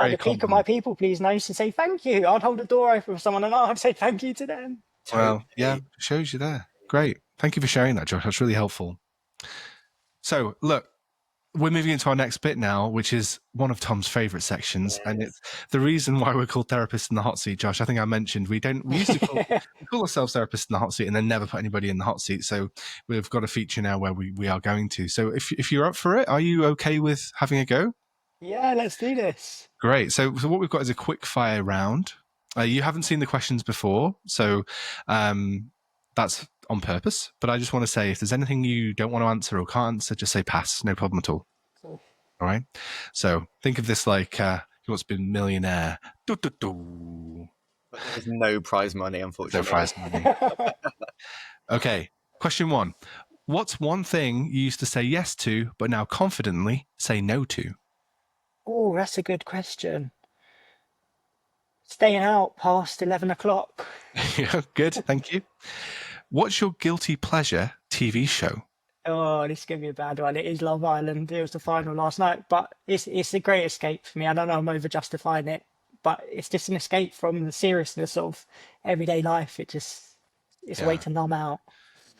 At the peak of my people please, I used to say thank you. I'd hold the door open for someone and I'd say thank you to them. Well, yeah, shows you there. Great. Thank you for sharing that, Josh. That's really helpful. So, look, we're moving into our next bit now, which is one of Tom's favorite sections. Yes. And it's the reason why we're called Therapists in the Hot Seat, Josh. I think I mentioned we used to call ourselves Therapists in the Hot Seat and then never put anybody in the hot seat. So we've got a feature now where we are going to. So if you're up for it, are you okay with having a go? Yeah, let's do this. Great. So what we've got is a quick fire round. You haven't seen the questions before, so that's on purpose. But I just want to say, if there's anything you don't want to answer or can't answer, just say pass. No problem at all. Cool. All right. So think of this like he wants to be a millionaire. But there's no prize money, unfortunately. No prize money. Okay. Question 1. What's one thing you used to say yes to, but now confidently say no to? Oh, that's a good question. Staying out past 11 o'clock. Yeah, good. Thank you. What's your guilty pleasure TV show? Oh, this is going to be a bad one. It is Love Island. It was the final last night, but it's a great escape for me. I don't know I'm over justifying it, but it's just an escape from the seriousness of everyday life. It's a way to numb out.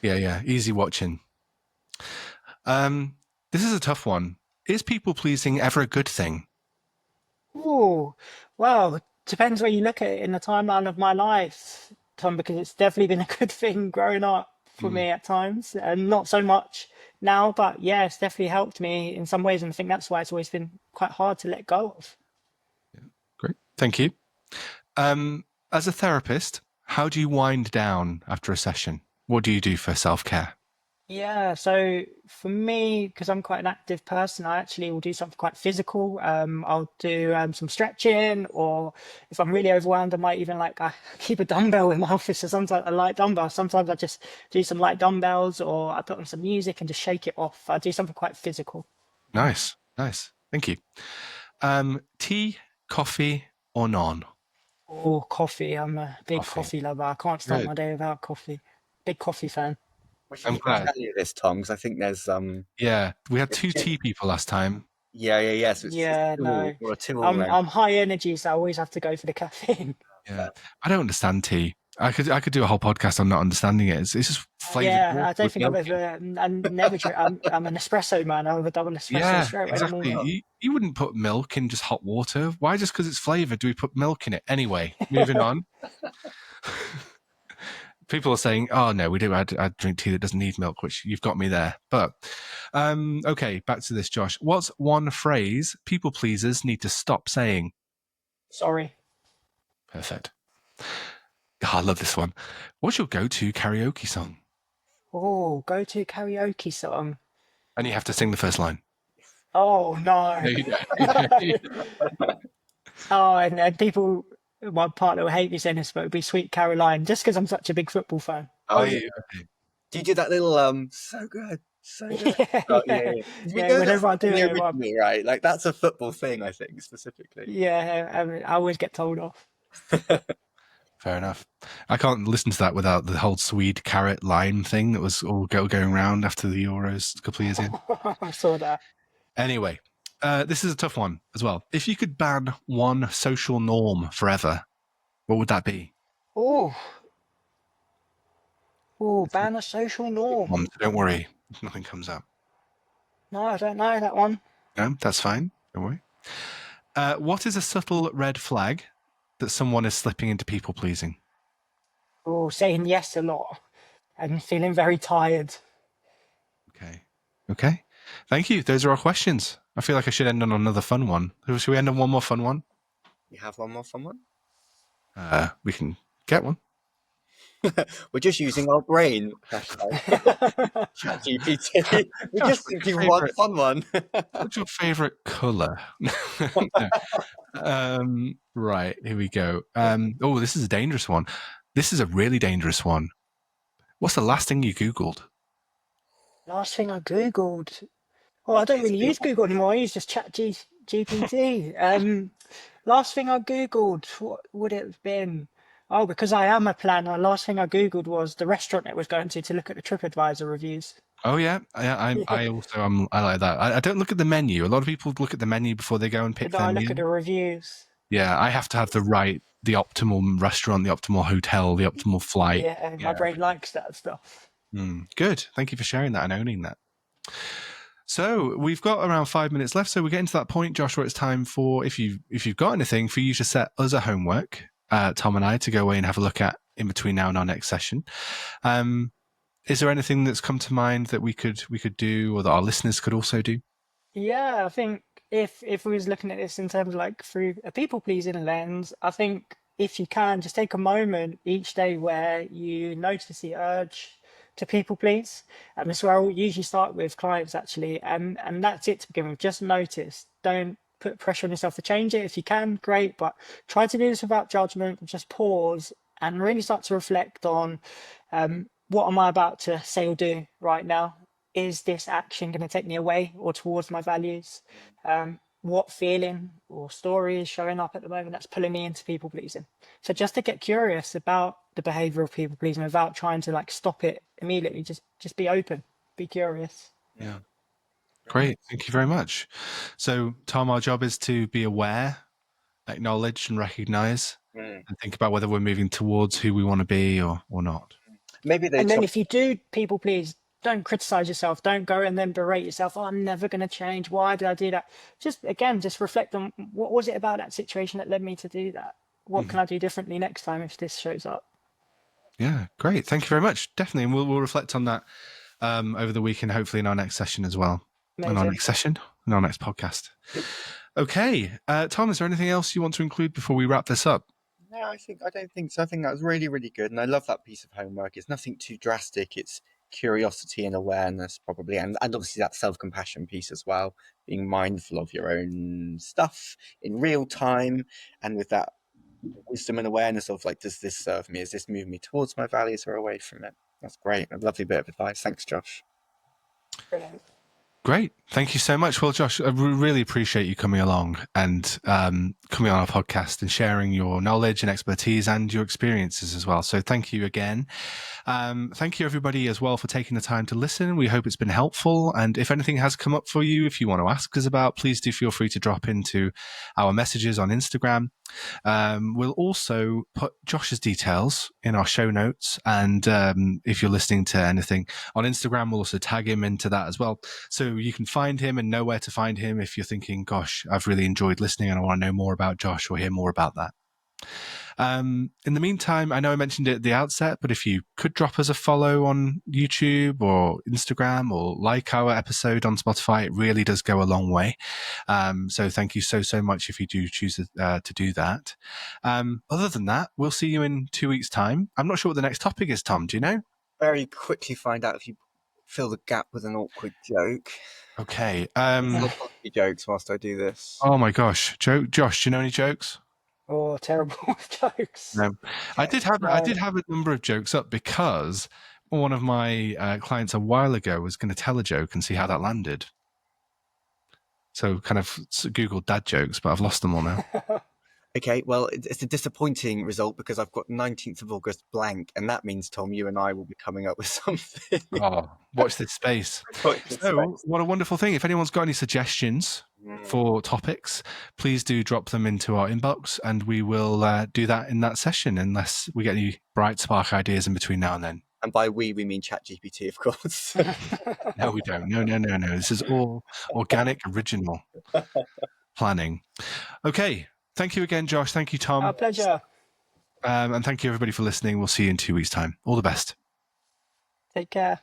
Yeah. Easy watching. This is a tough one. Is people pleasing ever a good thing? Oh, well, depends where you look at it in the timeline of my life, Tom, because it's definitely been a good thing growing up for me at times, and not so much now, but yeah, it's definitely helped me in some ways, and I think that's why it's always been quite hard to let go of. Yeah, great. Thank you. As a therapist, how do you wind down after a session? What do you do for self-care? Yeah, so for me, because I'm quite an active person, I actually will do something quite physical. I'll do some stretching, or if I'm really overwhelmed, I might even I keep a dumbbell in my office. So sometimes a light dumbbell. Sometimes I just do some light dumbbells, or I put on some music and just shake it off. I do something quite physical. Nice. Thank you. Tea, coffee, or none? Oh, coffee. I'm a big coffee lover. I can't start my day without coffee. Big coffee fan. I'm glad to tell you this, Tom, because I think there's Yeah, we had 2 tea people last time. Yeah. So it's I'm high energy, so I always have to go for the caffeine. Yeah, I don't understand tea. I could do a whole podcast on not understanding it. It's just flavored. Yeah, I don't think I've ever. I never drink. I'm an espresso man. I've ever done an espresso straight away. Exactly. You wouldn't put milk in just hot water. Why? Just because it's flavored, do we put milk in it? Anyway, moving on. People are saying, oh, no, we do. I drink tea that doesn't need milk, which you've got me there. But, okay, back to this, Josh. What's one phrase people pleasers need to stop saying? Sorry. Perfect. Oh, I love this one. What's your go-to karaoke song? Oh, go-to karaoke song. And you have to sing the first line. Oh, no. Oh, and people... My partner will hate me saying this, but it would be Sweet Caroline, just because I'm such a big football fan. Oh, yeah. Do you do that little so good? Yeah, whenever I do it, right? Like that's a football thing, I think, specifically. Yeah, I always get told off. Fair enough. I can't listen to that without the whole Swede carrot lime thing that was all going around after the Euros a couple of years ago. I saw that. Anyway, this is a tough one as well. If you could ban one social norm forever, what would that be? Oh, ban a social norm. So don't worry, if nothing comes up. No, I don't know that one. No, that's fine. Don't worry. What is a subtle red flag that someone is slipping into people pleasing? Oh, saying yes a lot and feeling very tired. Okay. Thank you. Those are our questions. I feel like I should end on another fun one. Should we end on one more fun one? You have one more fun one? We can get one. We're just using our brain. ChatGPT. We're just thinking one fun one. What's your favourite colour? Right, here we go. This is a dangerous one. This is a really dangerous one. What's the last thing you Googled? Last thing I Googled. Well, I don't really use Google anymore. I use just ChatGPT. Last thing I Googled, what would it have been? Oh, because I am a planner, last thing I Googled was the restaurant it was going to look at the TripAdvisor reviews. Oh, yeah. I also I like that. I don't look at the menu. A lot of people look at the menu before they go and pick But their I look meal. at the reviews. Yeah, I have to have the optimal restaurant, the optimal hotel, the optimal flight. Yeah, my brain likes that stuff. Good. Thank you for sharing that and owning that. So we've got around 5 minutes left. So we're getting to that point, Josh, where it's time for, if you've got anything, for you to set us a homework, Tom and I, to go away and have a look at in between now and our next session. Is there anything that's come to mind that we could do, or that our listeners could also do? Yeah, I think if we was looking at this in terms of like through a people-pleasing lens, I think if you can, just take a moment each day where you notice the urge to people please. And this is where I'll usually start with clients actually, and that's it to begin with. Just notice. Don't put pressure on yourself to change it. If you can, great, but try to do this without judgment. Just pause and really start to reflect on what am I about to say or do right now? Is this action going to take me away or towards my values? What feeling or story is showing up at the moment that's pulling me into people pleasing? So just to get curious about the behavior of people pleasing without trying to like stop it immediately, just be open, be curious. Yeah. Great. Thank you very much. So, Tom, our job is to be aware, acknowledge and recognize, and think about whether we're moving towards who we want to be or not. Maybe and then if you do people please, don't criticize yourself. Don't go and then berate yourself. Oh, I'm never going to change. Why did I do that? Just reflect on what was it about that situation that led me to do that? What can I do differently next time if this shows up? Yeah, great. Thank you very much. Definitely. And we'll reflect on that over the week and hopefully in our next session as well. Amazing. In our next session, in our next podcast. Okay. Tom, is there anything else you want to include before we wrap this up? No, I don't think so. I think that was really, really good. And I love that piece of homework. It's nothing too drastic. It's curiosity and awareness, probably. And obviously that self-compassion piece as well, being mindful of your own stuff in real time. And with that wisdom and awareness of like, does this serve me? Is this moving me towards my values or away from it? That's great. A lovely bit of advice. Thanks, Josh. Brilliant. Great. Thank you so much. Well, Josh, I really appreciate you coming along and coming on our podcast and sharing your knowledge and expertise and your experiences as well. So thank you again. Thank you, everybody, as well, for taking the time to listen. We hope it's been helpful. And if anything has come up for you, if you want to ask us about, please do feel free to drop into our messages on Instagram. We'll also put Josh's details in our show notes. And if you're listening to anything on Instagram, we'll also tag him into that as well. So you can find him and know where to find him if you're thinking, gosh, I've really enjoyed listening and I want to know more about Josh or hear more about that. In the meantime, I know I mentioned it at the outset, but if you could drop us a follow on YouTube or Instagram or like our episode on Spotify, it really does go a long way. So thank you so much if you do choose to do that. Other than that, we'll see you in 2 weeks' time. I'm not sure what the next topic is, Tom. Do you know? Very quickly find out if you fill the gap with an awkward joke. Okay. Jokes whilst I do this. Oh my gosh. Josh, do you know any jokes? Oh, terrible jokes. No. I did have a number of jokes up because one of my clients a while ago was going to tell a joke and see how that landed. So kind of Googled dad jokes, but I've lost them all now. Okay, well, it's a disappointing result because I've got 19th of August blank, and that means, Tom, you and I will be coming up with something. Oh, watch this space. So, what a wonderful thing. If anyone's got any suggestions for topics, please do drop them into our inbox, and we will do that in that session, unless we get any bright spark ideas in between now and then. And by we mean ChatGPT, of course. No, we don't. No. This is all organic, original planning. Okay. Thank you again, Josh. Thank you, Tom. Our pleasure. And thank you, everybody, for listening. We'll see you in 2 weeks' time. All the best. Take care.